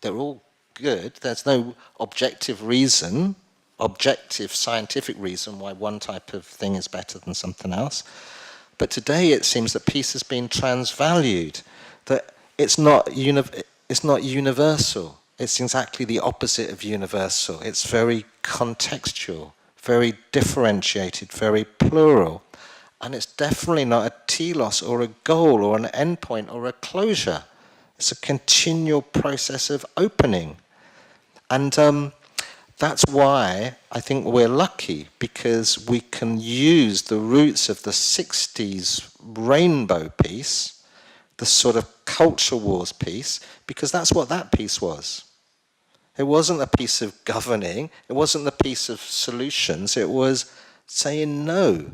they're all good. There's no objective scientific reason why one type of thing is better than something else. But today it seems that peace has been transvalued, that it's not universal. It's exactly the opposite of universal. It's very contextual, very differentiated, very plural. And it's definitely not a telos or a goal or an endpoint or a closure. It's a continual process of opening. And that's why I think we're lucky, because we can use the roots of the 60s rainbow peace, the sort of culture wars peace, because that's what that peace was. It wasn't a piece of governing, it wasn't the piece of solutions, it was saying no.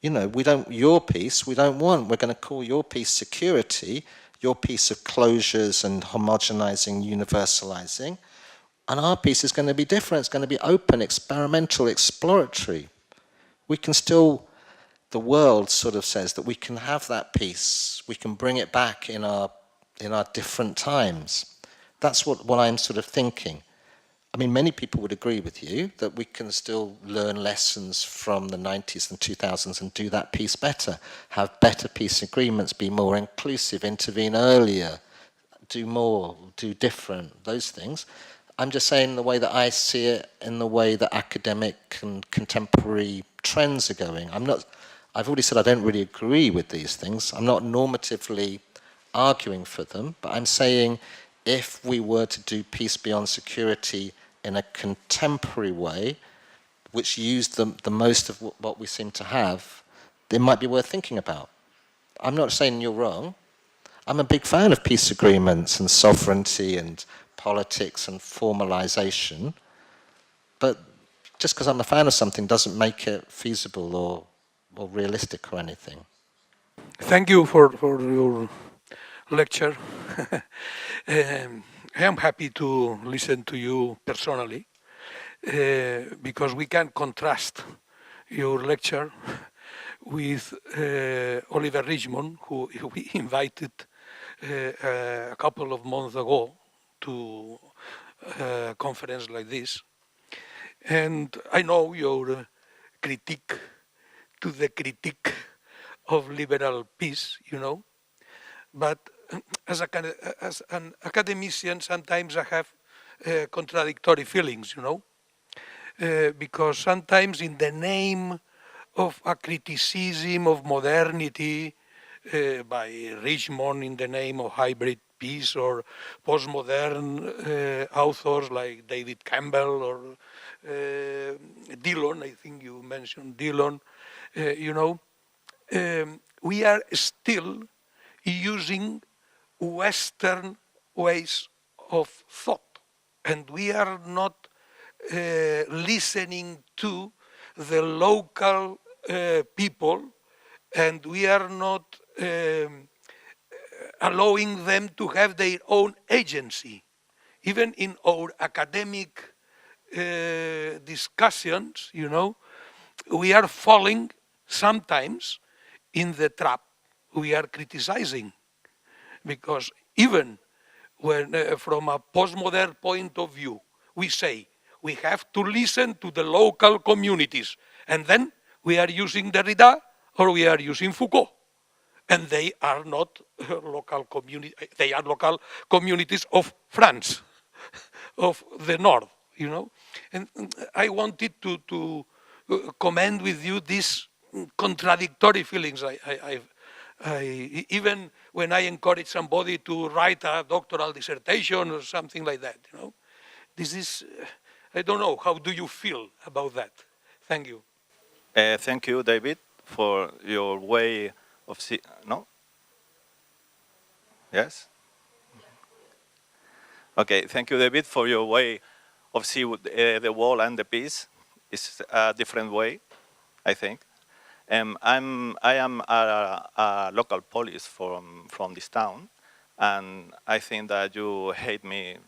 Your peace we don't want, we're going to call your peace security, your piece of closures and homogenizing, universalizing, and our piece is going to be different. It's going to be open, experimental, exploratory. We can still, the world sort of says that we can have that peace. We can bring it back in our different times. That's what I'm sort of thinking. I mean, many people would agree with you that we can still learn lessons from the 90s and 2000s and do that peace better, have better peace agreements, be more inclusive, intervene earlier, do more, do different, those things. I'm just saying the way that I see it, in the way that academic and contemporary trends are going. I've already said I don't really agree with these things. I'm not normatively arguing for them, but I'm saying if we were to do peace beyond security in a contemporary way, which used the most of what we seem to have, it might be worth thinking about. I'm not saying you're wrong. I'm a big fan of peace agreements and sovereignty and politics and formalization, but just because I'm a fan of something doesn't make it feasible or realistic or anything. Thank you for your lecture. I am happy to listen to you personally, because we can contrast your lecture with Oliver Richmond, who we invited a couple of months ago to a conference like this. And I know your critique to the critique of liberal peace, you know. But as an academician, sometimes I have contradictory feelings, you know, because sometimes in the name of a criticism of modernity by Richmond in the name of hybrid peace, or postmodern authors like David Campbell or Dillon, I think you mentioned Dillon, you know, we are still using Western ways of thought, and we are not listening to the local people, and we are not allowing them to have their own agency. Even in our academic discussions, you know, we are falling sometimes in the trap we are criticizing. Because even when, from a postmodern point of view, we say we have to listen to the local communities, and then we are using Derrida or we are using Foucault. And they are not local communities, they are local communities of France, of the north, you know. And I wanted to comment with you these contradictory feelings even when I encourage somebody to write a doctoral dissertation or something like that, you know. This is, I don't know, how do you feel about that? Thank you. Thank you, David, for your way of seeing, no? Yes? Okay, thank you, David, for your way of seeing the world and the peace. It's a different way, I think. I am a local police from this town, and I think that you hate me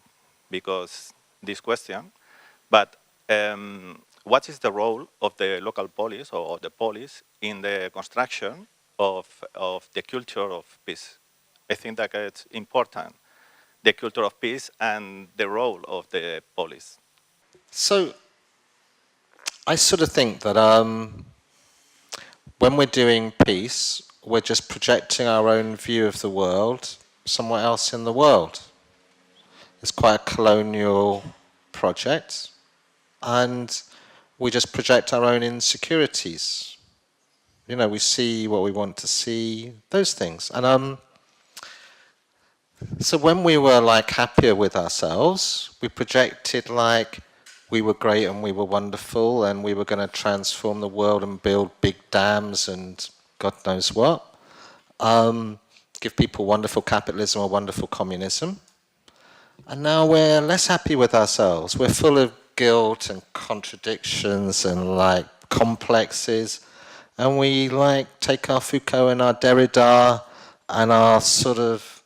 because this question, but what is the role of the local police or the police in the construction of the culture of peace? I think that it's important, the culture of peace and the role of the police. So, I sort of think that when we're doing peace, we're just projecting our own view of the world somewhere else in the world. It's quite a colonial project, and we just project our own insecurities. You know, we see what we want to see, those things. And so when we were like happier with ourselves, we projected like we were great and we were wonderful and we were going to transform the world and build big dams and God knows what. Give people wonderful capitalism or wonderful communism. And now we're less happy with ourselves. We're full of guilt and contradictions and like complexes. And we like take our Foucault and our Derrida and our sort of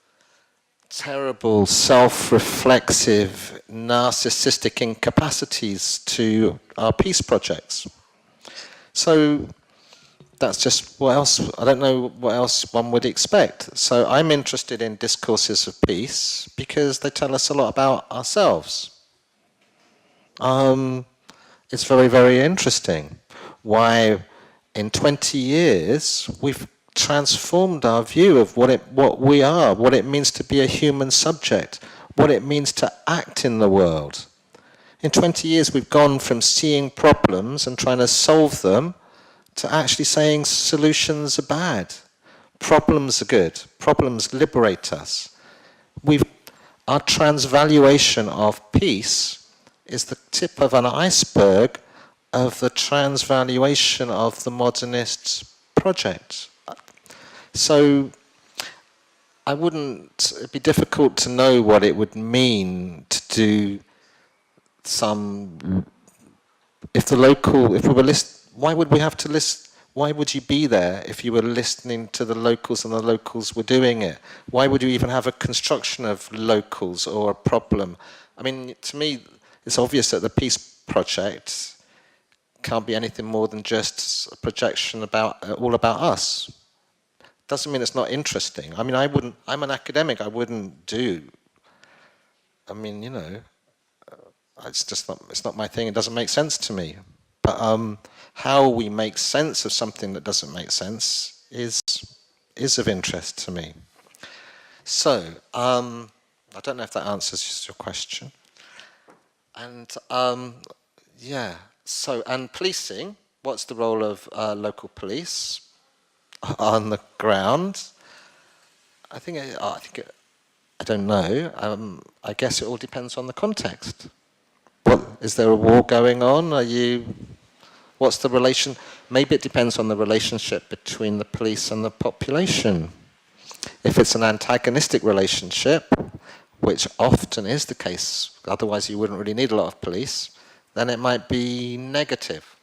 terrible, self-reflexive, narcissistic incapacities to our peace projects. So that's just what else, I don't know what else one would expect. So I'm interested in discourses of peace because they tell us a lot about ourselves. It's very, very interesting why in 20 years we've transformed our view of what we are, what it means to be a human subject, what it means to act in the world. In 20 years we've gone from seeing problems and trying to solve them to actually saying solutions are bad. Problems are good. Problems liberate us. Our transvaluation of peace is the tip of an iceberg of the transvaluation of the modernist project. So it'd be difficult to know what it would mean to do why would we have to list, why would you be there if you were listening to the locals and the locals were doing it? Why would you even have a construction of locals or a problem? I mean, to me, it's obvious that the peace project can't be anything more than just a projection all about us. Doesn't mean it's not interesting. I mean, I'm an academic, I wouldn't do. I mean, you know, it's not my thing, it doesn't make sense to me. But how we make sense of something that doesn't make sense is is of interest to me. So, I don't know if that answers your question. And yeah, so, and policing, what's the role of local police on the ground? I don't know. I guess it all depends on the context. Is there a war going on? What's the relation? Maybe it depends on the relationship between the police and the population. If it's an antagonistic relationship, which often is the case, otherwise you wouldn't really need a lot of police, then it might be negative.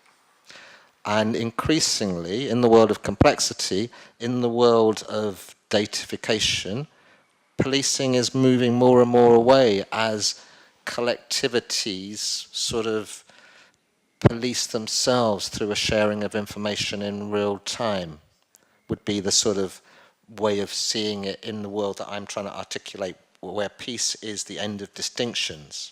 And increasingly, in the world of complexity, in the world of datafication, policing is moving more and more away as collectivities sort of police themselves through a sharing of information in real time, would be the sort of way of seeing it in the world that I'm trying to articulate, where peace is the end of distinctions.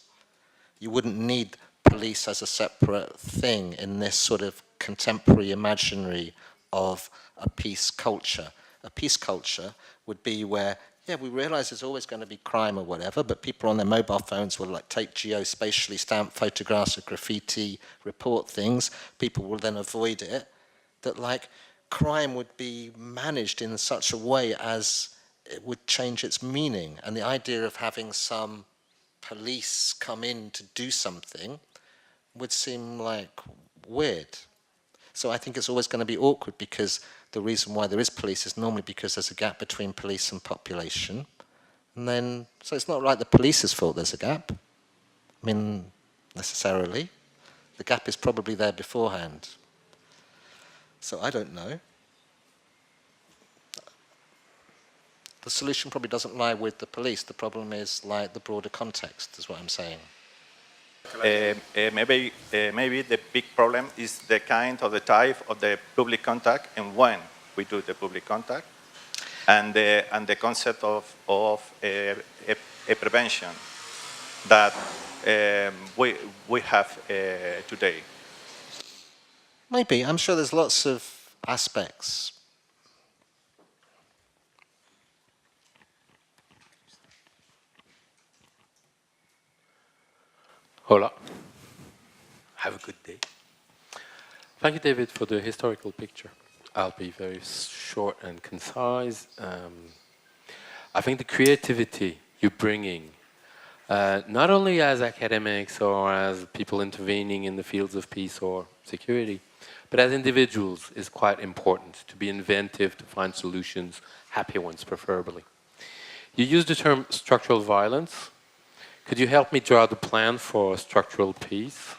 You wouldn't need police as a separate thing in this sort of contemporary imaginary of a peace culture. A peace culture would be where, yeah, we realize there's always going to be crime or whatever, but people on their mobile phones will like take geospatially stamped photographs of graffiti, report things, people will then avoid it, that like crime would be managed in such a way as it would change its meaning. And the idea of having some police come in to do something would seem like weird. So I think it's always going to be awkward, because the reason why there is police is normally because there's a gap between police and population. And then, so it's not like the police's fault there's a gap. I mean, necessarily. The gap is probably there beforehand. So I don't know. The solution probably doesn't lie with the police. The problem is like the broader context, is what I'm saying. Maybe the big problem is the kind or the type of the public contact and when we do the public contact, and the concept of a prevention that we have today. Maybe. I'm sure there's lots of aspects. Hola. Have a good day. Thank you, David, for the historical picture. I'll be very short and concise. I think the creativity you're bringing, not only as academics or as people intervening in the fields of peace or security, but as individuals, is quite important, to be inventive, to find solutions, happy ones preferably. You used the term structural violence. Could you help me draw the plan for structural peace?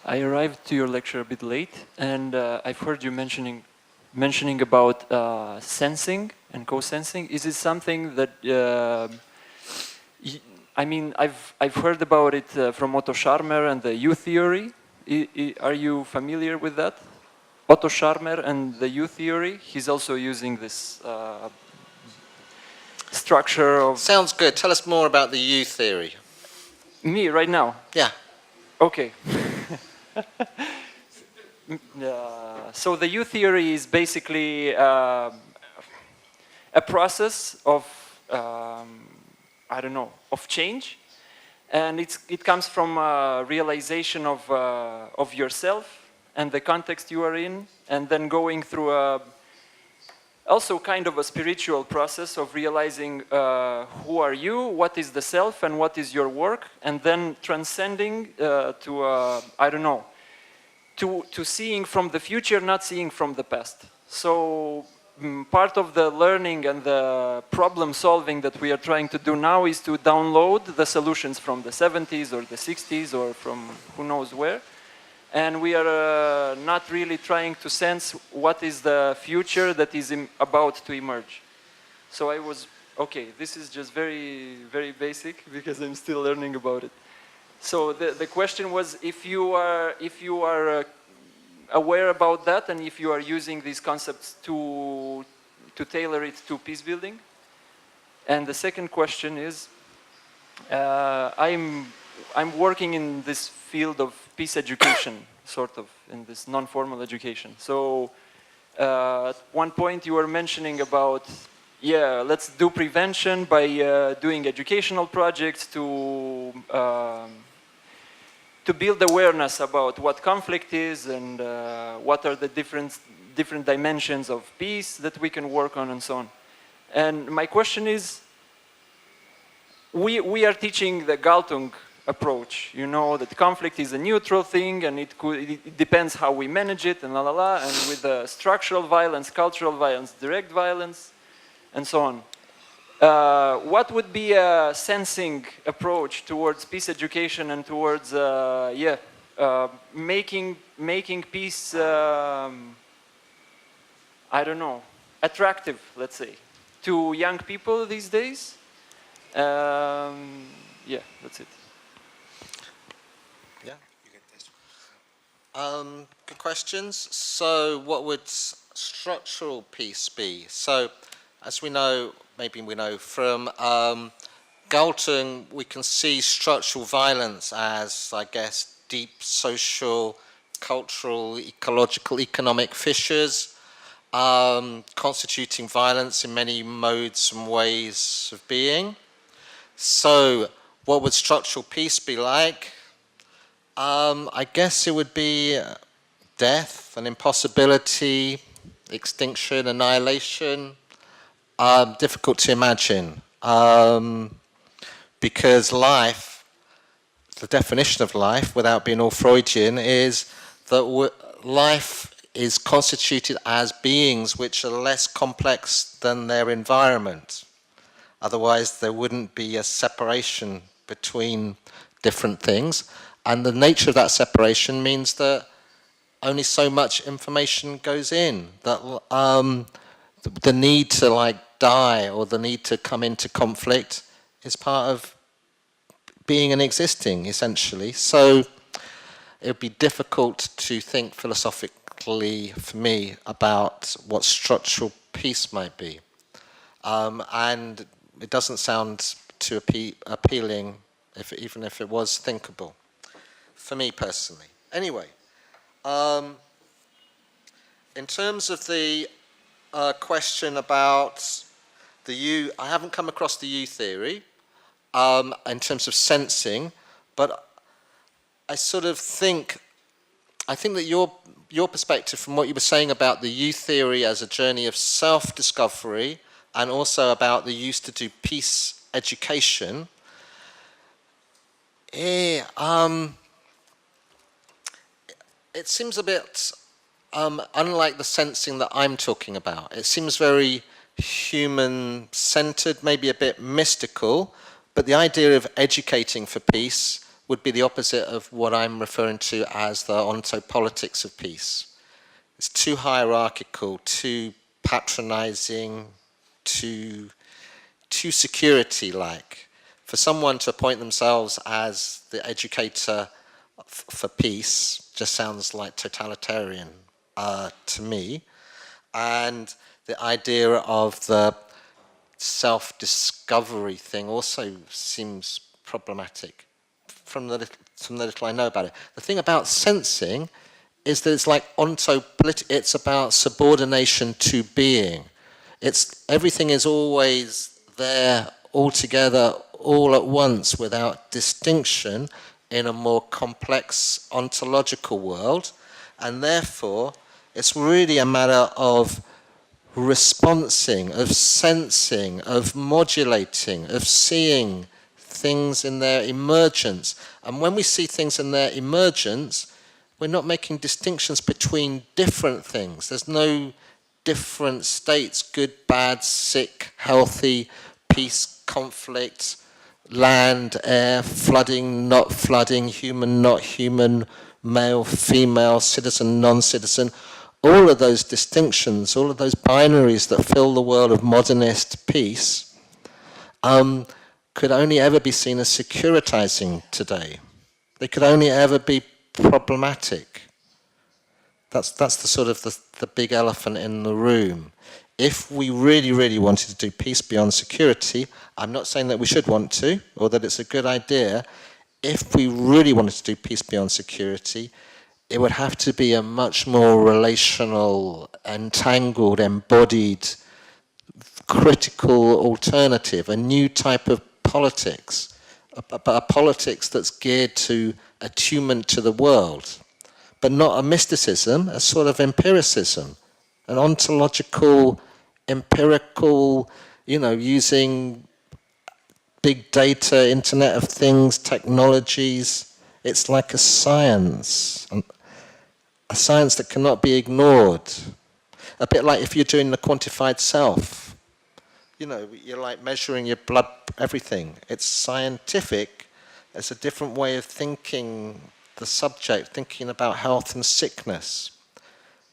I arrived to your lecture a bit late, and I've heard you mentioning about sensing and co-sensing. Is it something that I mean, I've heard about it from Otto Scharmer and the U theory. Are you familiar with that? Otto Scharmer and the U theory. He's also using this structure of... Sounds good. Tell us more about the U theory. Me, right now? Yeah. Okay. So the U theory is basically a process of, I don't know, of change. And it comes from a realization of yourself and the context you are in, and then going through also kind of a spiritual process of realizing who are you, what is the self, and what is your work, and then transcending to, I don't know, to seeing from the future, not seeing from the past. So part of the learning and the problem solving that we are trying to do now is to download the solutions from the 70s or the 60s or from who knows where. And we are not really trying to sense what is the future that is about to emerge. So I was, okay, this is just very, very basic because I'm still learning about it. So the question was if you are aware about that and if you are using these concepts to tailor it to peace building. And the second question is, I'm working in this field of peace education sort of, in this non-formal education. So at one point you were mentioning about, yeah, let's do prevention by doing educational projects to build awareness about what conflict is and what are the different dimensions of peace that we can work on and so on. And my question is, we are teaching the Galtung approach, you know, that conflict is a neutral thing and it depends how we manage it and and with structural violence, cultural violence, direct violence, and so on. What would be a sensing approach towards peace education and towards, making peace, I don't know, attractive, let's say, to young people these days? Yeah, that's it. Yeah. Good questions. So what would structural peace be? So as we know, maybe we know from Galtung, we can see structural violence as, I guess, deep social, cultural, ecological, economic fissures, constituting violence in many modes and ways of being. So what would structural peace be like? I guess it would be death, an impossibility, extinction, annihilation. Difficult to imagine, because life, the definition of life, without being all Freudian, is that life is constituted as beings which are less complex than their environment. Otherwise, there wouldn't be a separation between different things. And the nature of that separation means that only so much information goes in. That the need to die or the need to come into conflict is part of being and existing, essentially. So it would be difficult to think philosophically for me about what structural peace might be. And it doesn't sound too appealing, even if it was thinkable, for me personally. Anyway, in terms of the question about the U, I haven't come across the U theory in terms of sensing, but I sort of think that your perspective from what you were saying about the U theory as a journey of self-discovery and also about the use to do peace education, it seems a bit unlike the sensing that I'm talking about. It seems very human-centered, maybe a bit mystical, but the idea of educating for peace would be the opposite of what I'm referring to as the ontopolitics of peace. It's too hierarchical, too patronizing, too security-like. For someone to appoint themselves as the educator for peace just sounds like totalitarian to me. And the idea of the self-discovery thing also seems problematic from the little I know about it. The thing about sensing is that it's like it's about subordination to being. Everything is always there, all together, all at once, without distinction, in a more complex ontological world, and therefore it's really a matter of responsing, of sensing, of modulating, of seeing things in their emergence. And when we see things in their emergence, we're not making distinctions between different things. There's no different states, good, bad, sick, healthy, peace, conflict, land, air, flooding, not flooding, human, not human, male, female, citizen, non-citizen. All of those distinctions, all of those binaries that fill the world of modernist peace could only ever be seen as securitizing today. They could only ever be problematic. That's the sort of the big elephant in the room. If we really, really wanted to do peace beyond security, I'm not saying that we should want to, or that it's a good idea. If we really wanted to do peace beyond security, it would have to be a much more relational, entangled, embodied, critical alternative, a new type of politics, a politics that's geared to attunement to the world, but not a mysticism, a sort of empiricism, an ontological, empirical, using big data, Internet of Things, technologies. It's like a science that cannot be ignored. A bit like if you're doing the quantified self. You're like measuring your blood, everything. It's scientific. It's a different way of thinking the subject, thinking about health and sickness.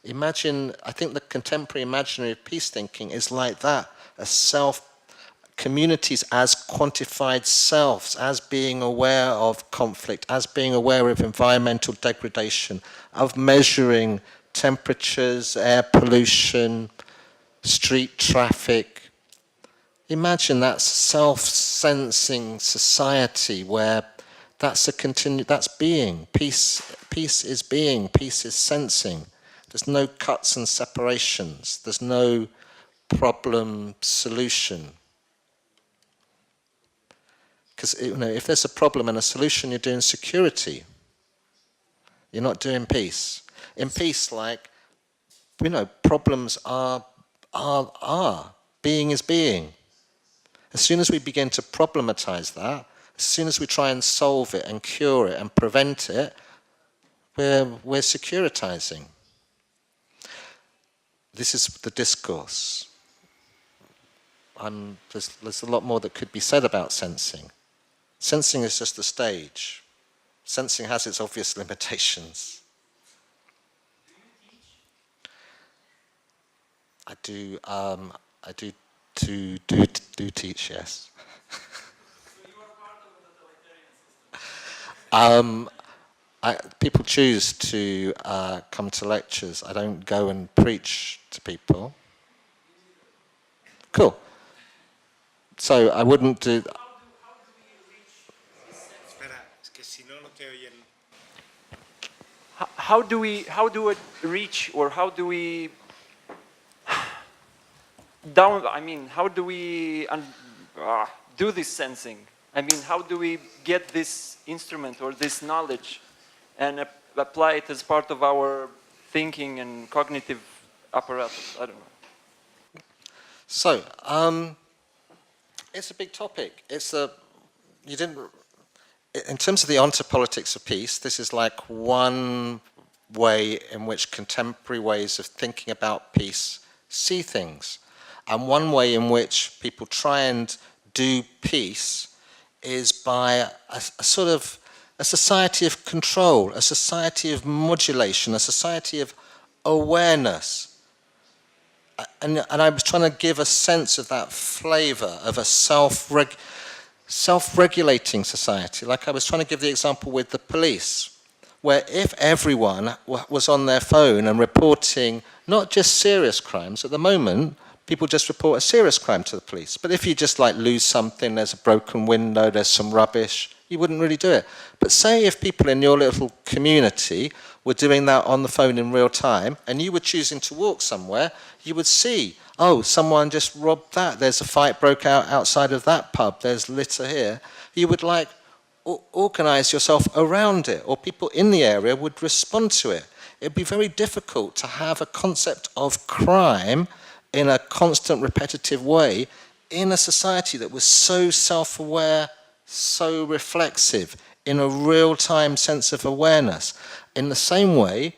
Imagine, I think the contemporary imaginary of peace thinking is like that, a self, communities as quantified selves, as being aware of conflict, as being aware of environmental degradation, of measuring temperatures, air pollution, street traffic. Imagine that self-sensing society where that's being. Peace is being, peace is sensing. There's no cuts and separations. There's no problem solution. Because if there's a problem and a solution, you're doing security. You're not doing peace. In peace, problems are. Being is being. As soon as we begin to problematize that, as soon as we try and solve it and cure it and prevent it, we're securitizing. This is the discourse. There's a lot more that could be said about sensing. Sensing is just a stage. Sensing has its obvious limitations. I do teach, yes. So you are part of the totalitarian system? People choose to come to lectures. I don't go and preach to people. Cool. So I wouldn't do... How do we reach, or how do we how do we do this sensing? How do we get this instrument or this knowledge and apply it as part of our thinking and cognitive apparatus? I don't know. So, it's a big topic. In terms of the ontopolitics of peace, this is like one way in which contemporary ways of thinking about peace see things. And one way in which people try and do peace is by a sort of a society of control, a society of modulation, a society of awareness. And I was trying to give a sense of that flavor of a self-regulating society. Like I was trying to give the example with the police, where if everyone was on their phone and reporting not just serious crimes, at the moment, people just report a serious crime to the police. But if you just lose something, there's a broken window, there's some rubbish, you wouldn't really do it. But say if people in your little community were doing that on the phone in real time, and you were choosing to walk somewhere, you would see, oh, someone just robbed that, there's a fight broke out outside of that pub, there's litter here. You would organize yourself around it, or people in the area would respond to it. It'd be very difficult to have a concept of crime in a constant, repetitive way in a society that was so self-aware, so reflexive, in a real-time sense of awareness. In the same way,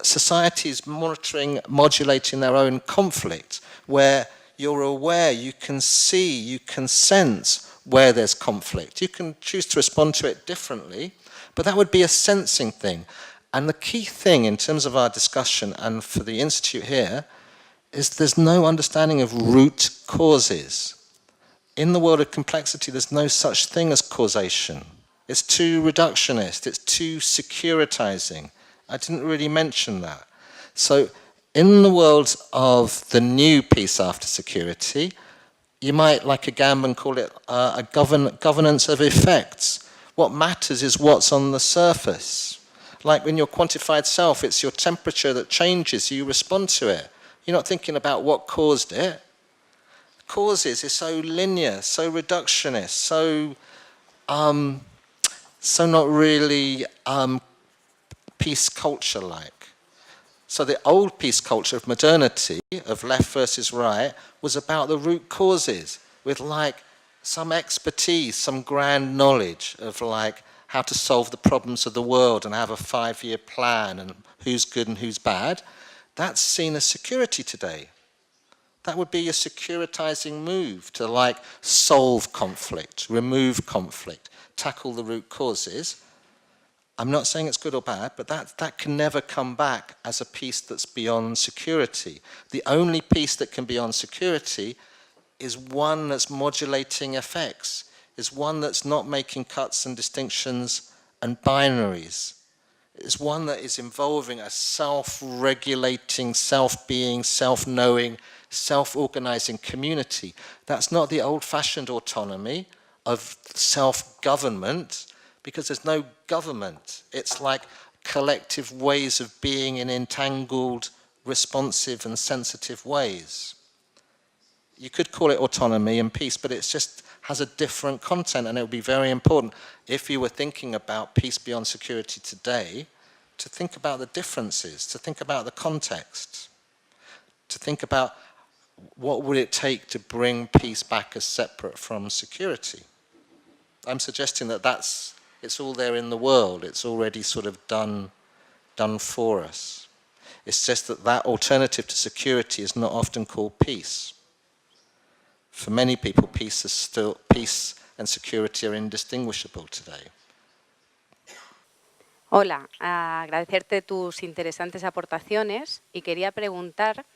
societies modulating their own conflict, where you're aware, you can see, you can sense where there's conflict. You can choose to respond to it differently, but that would be a sensing thing. And the key thing in terms of our discussion and for the Institute here is there's no understanding of root causes. In the world of complexity, there's no such thing as causation. It's too reductionist, it's too securitizing. I didn't really mention that. So in the world of the new peace after security, you might, like Agamben, call it a governance of effects. What matters is what's on the surface. Like in your quantified self, it's your temperature that changes, you respond to it. You're not thinking about what caused it. Causes is so linear, so reductionist, so not really peace culture-like. So the old peace culture of modernity, of left versus right, was about the root causes, with like some expertise, some grand knowledge of like how to solve the problems of the world and have a 5-year plan and who's good and who's bad. That's seen as security today. That would be a securitizing move to like solve conflict, remove conflict, tackle the root causes. I'm not saying it's good or bad, but that can never come back as a peace that's beyond security. The only peace that can be on security is one that's modulating effects, is one that's not making cuts and distinctions and binaries. It's one that is involving a self-regulating, self-being, self-knowing, self-organizing community. That's not the old-fashioned autonomy of self-government, because there's no government. It's like collective ways of being in entangled, responsive and sensitive ways. You could call it autonomy and peace, but it just has a different content, and it would be very important if you were thinking about peace beyond security today, to think about the differences, to think about the context, to think about what would it take to bring peace back as separate from security. I'm suggesting that it's all there in the world, it's already sort of done for us. It's just that alternative to security is not often called peace. For many people, peace and security are indistinguishable today. Hola, agradecerte tus interesantes aportaciones y quería preguntar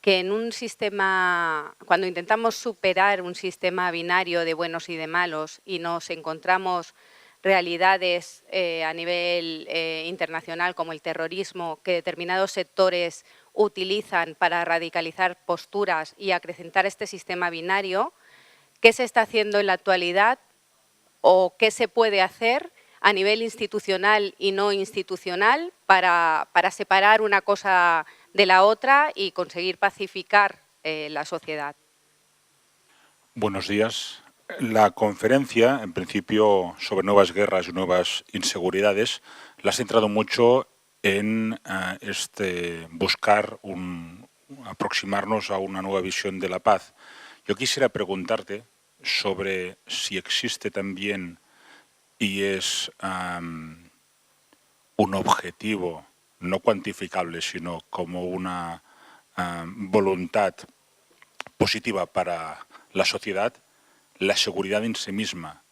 que en un sistema, cuando intentamos superar un sistema binario de buenos y de malos y nos encontramos realidades a nivel internacional como el terrorismo que determinados sectores utilizan para radicalizar posturas y acrecentar este sistema binario, ¿qué se está haciendo en la actualidad o qué se puede hacer a nivel institucional y no institucional para separar una cosa de la otra y conseguir pacificar la sociedad? Buenos días. La conferencia, en principio, sobre nuevas guerras y nuevas inseguridades, la ha centrado mucho en buscar aproximarnos a una nueva visión de la paz. Yo quisiera preguntarte sobre si existe también y es un objetivo no cuantificable, sino como una voluntad positiva para la sociedad, la seguridad en sí misma,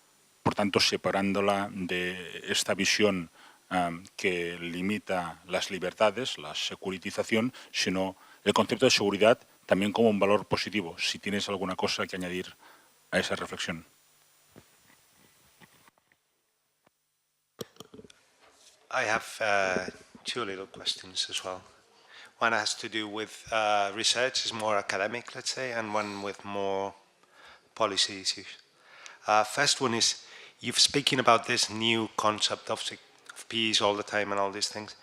por tanto separándola de esta visión que limita las libertades, la securitización, sino el concepto de seguridad también como un valor positivo. Si tienes alguna cosa que añadir a esa reflexión. I have two little questions as well. One has to do with research, is more academic, let's say, and one with more policy issues. First one is, you're speaking about this new concept of peace all the time and all these things,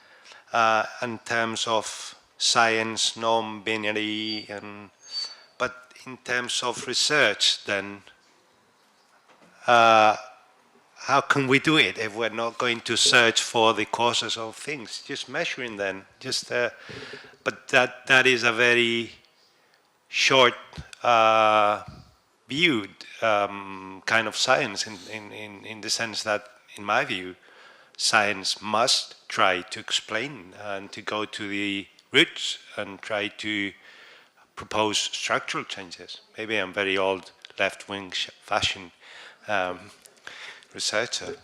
in terms of science, non-binary, but in terms of research, then how can we do it if we're not going to search for the causes of things? Just measuring them, but that is a very short viewed kind of science in the sense that, in my view, science must try to explain and to go to the roots and try to propose structural changes. Maybe I'm very old, left-wing fashion researcher.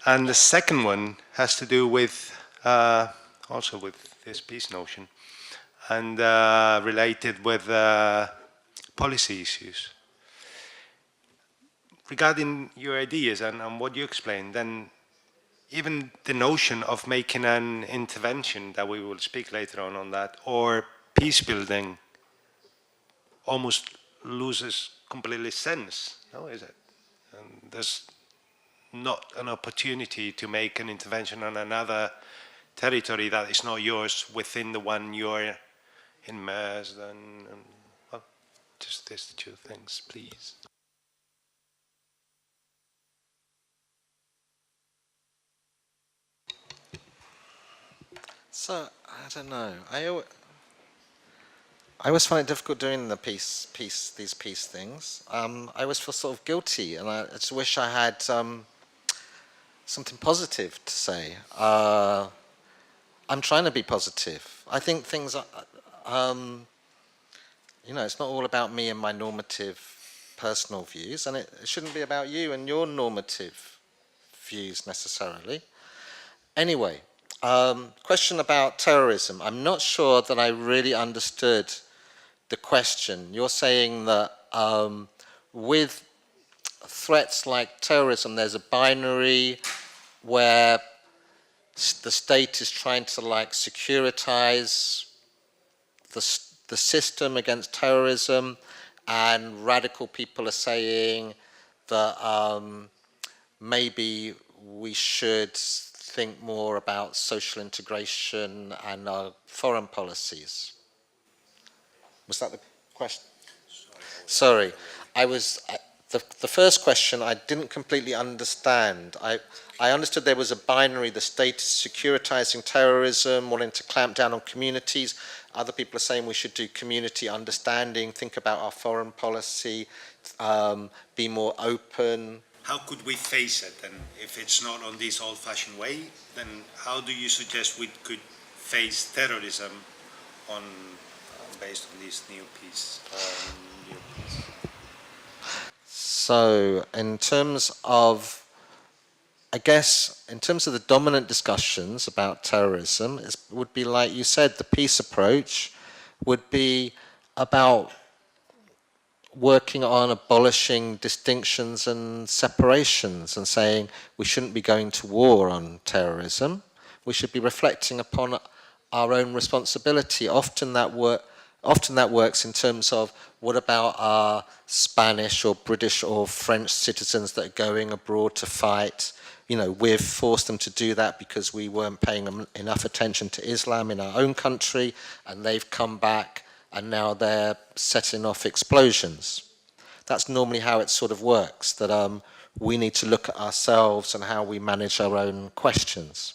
And the second one has to do with also with this peace notion and related with policy issues. Regarding your ideas and what you explained, then even the notion of making an intervention, that we will speak later on that, or peace building almost loses completely sense, no, is it? And there's not an opportunity to make an intervention on another territory that is not yours within the one you're immersed in. Well, just these two things, please. So, I don't know. I always find it difficult doing the these peace things. I always feel sort of guilty, and I just wish I had something positive to say. I'm trying to be positive. I think things are, you know, it's not all about me and my normative personal views, and it shouldn't be about you and your normative views necessarily. Anyway, question about terrorism. I'm not sure that I really understood the question. You're saying that with threats like terrorism, there's a binary where the state is trying to like securitize the system against terrorism, and radical people are saying that maybe we should think more about social integration and our foreign policies. Was that the question? Sorry. The first question I didn't completely understand. I understood there was a binary, the state is securitizing terrorism, wanting to clamp down on communities. Other people are saying we should do community understanding, think about our foreign policy, be more open. How could we face it? And if it's not on this old-fashioned way, then how do you suggest we could face terrorism based on this new piece? So, in terms of, I guess, in terms of the dominant discussions about terrorism, it would be like you said, the peace approach would be about working on abolishing distinctions and separations and saying we shouldn't be going to war on terrorism. We should be reflecting upon our own responsibility. Often that works in terms of what about our Spanish or British or French citizens that are going abroad to fight? You know, we've forced them to do that because we weren't paying enough attention to Islam in our own country, and they've come back and now they're setting off explosions. That's normally how it sort of works, that we need to look at ourselves and how we manage our own questions.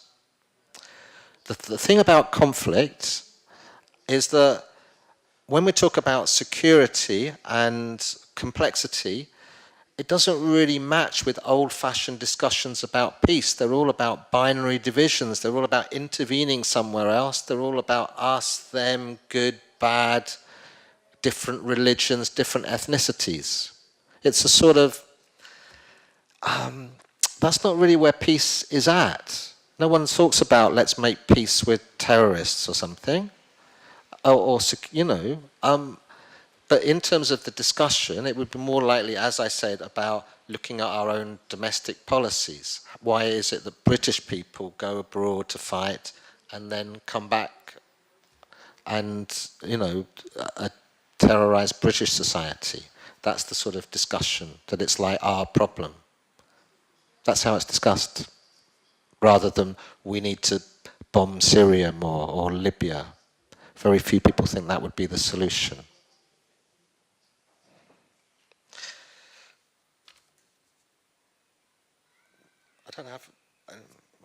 The thing about conflict is that when we talk about security and complexity, it doesn't really match with old-fashioned discussions about peace. They're all about binary divisions. They're all about intervening somewhere else. They're all about us, them, good, bad, different religions, different ethnicities. It's a sort of, that's not really where peace is at. No one talks about let's make peace with terrorists or something, or you know. But in terms of the discussion, it would be more likely, as I said, about looking at our own domestic policies. Why is it that British people go abroad to fight and then come back and, you know, terrorize British society? That's the sort of discussion, that it's like our problem. That's how it's discussed, rather than we need to bomb Syria more or Libya. Very few people think that would be the solution. I don't have...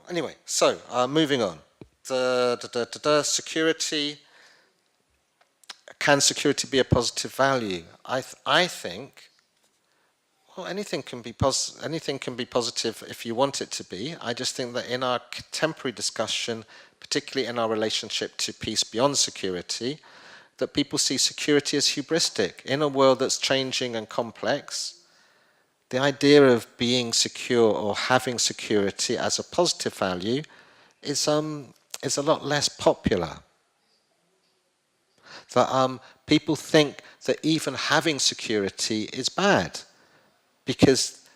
Anyway, so moving on. Security. Can security be a positive value? I think, well, anything can be positive if you want it to be. I just think that in our contemporary discussion, particularly in our relationship to peace beyond security, that people see security as hubristic. In a world that's changing and complex, the idea of being secure or having security as a positive value is a lot less popular. That people think that even having security is bad because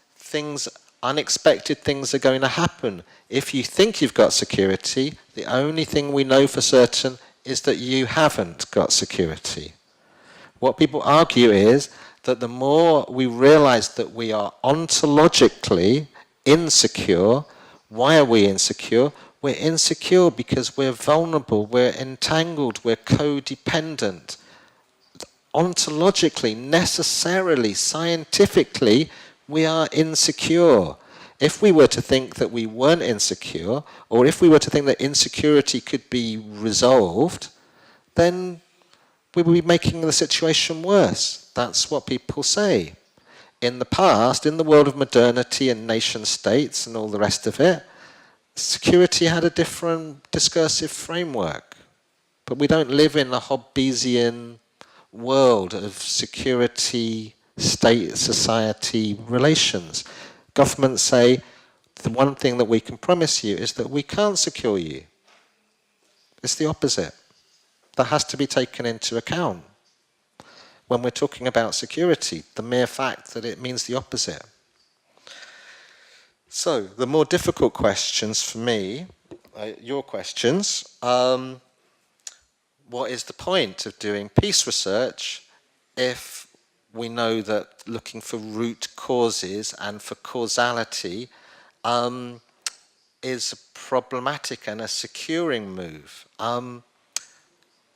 unexpected things are going to happen. If you think you've got security, the only thing we know for certain is that you haven't got security. What people argue is that the more we realize that we are ontologically insecure. Why are we insecure? We're insecure because we're vulnerable, we're entangled, we're codependent. Ontologically, necessarily, scientifically, we are insecure. If we were to think that we weren't insecure, or if we were to think that insecurity could be resolved, then we would be making the situation worse. That's what people say. In the past, in the world of modernity and nation states and all the rest of it, security had a different discursive framework. But we don't live in a Hobbesian world of security, state, society relations. Governments say, the one thing that we can promise you is that we can't secure you. It's the opposite. That has to be taken into account when we're talking about security, the mere fact that it means the opposite. So, the more difficult questions for me, your questions, what is the point of doing peace research if we know that looking for root causes and for causality is problematic and a securing move?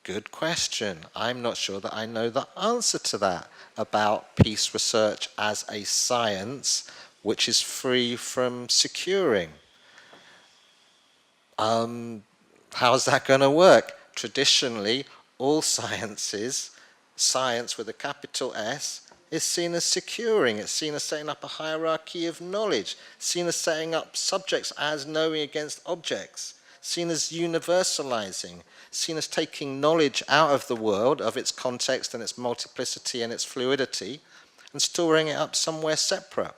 Good question. I'm not sure that I know the answer to that about peace research as a science which is free from securing. How's that going to work? Traditionally, all sciences, science with a capital S, is seen as securing. It's seen as setting up a hierarchy of knowledge, seen as setting up subjects as knowing against objects, seen as universalizing, seen as taking knowledge out of the world, of its context and its multiplicity and its fluidity, and storing it up somewhere separate.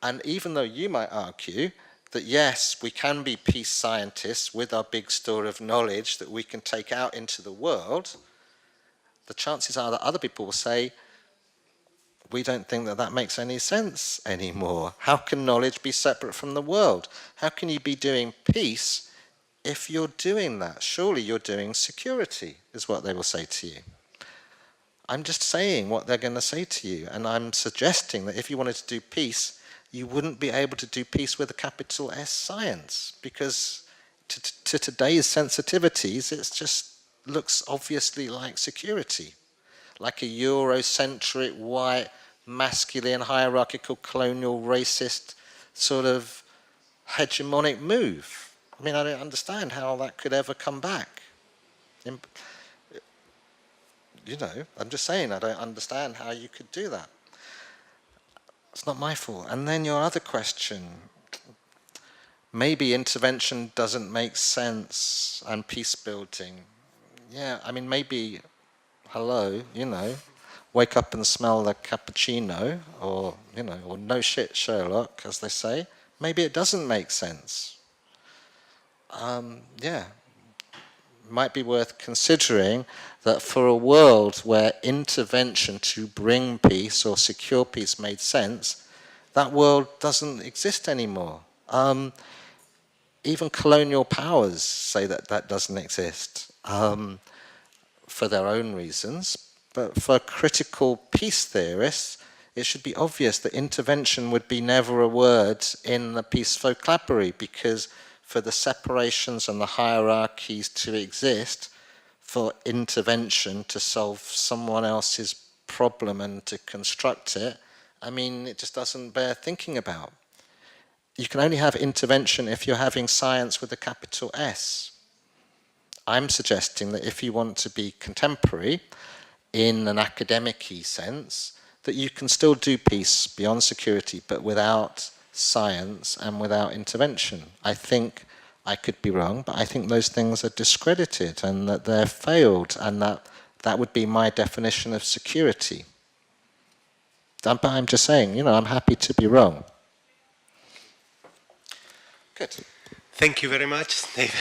And even though you might argue that yes, we can be peace scientists with our big store of knowledge that we can take out into the world, the chances are that other people will say, we don't think that that makes any sense anymore. How can knowledge be separate from the world? How can you be doing peace if you're doing that? Surely you're doing security, is what they will say to you. I'm just saying what they're going to say to you, and I'm suggesting that if you wanted to do peace, you wouldn't be able to do peace with a capital S science, because to today's sensitivities, it just looks obviously like security, like a Eurocentric, white, masculine, hierarchical, colonial, racist sort of hegemonic move. I mean, I don't understand how that could ever come back. You know, I'm just saying, I don't understand how you could do that. It's not my fault. And then your other question, maybe intervention doesn't make sense and peace building. Yeah, I mean, maybe, hello, you know, wake up and smell the cappuccino, or, you know, or no shit, Sherlock, as they say. Maybe it doesn't make sense. Yeah, might be worth considering that for a world where intervention to bring peace or secure peace made sense, that world doesn't exist anymore. Even colonial powers say that that doesn't exist for their own reasons, but for critical peace theorists, it should be obvious that intervention would be never a word in the peace vocabulary, because for the separations and the hierarchies to exist, for intervention to solve someone else's problem and to construct it, I mean, it just doesn't bear thinking about. You can only have intervention if you're having science with a capital S. I'm suggesting that if you want to be contemporary in an academic-y sense, that you can still do peace beyond security, but without science and without intervention. I think I could be wrong, but I think those things are discredited and that they're failed, and that would be my definition of security. But I'm just saying, you know, I'm happy to be wrong. Good. Thank you very much, David.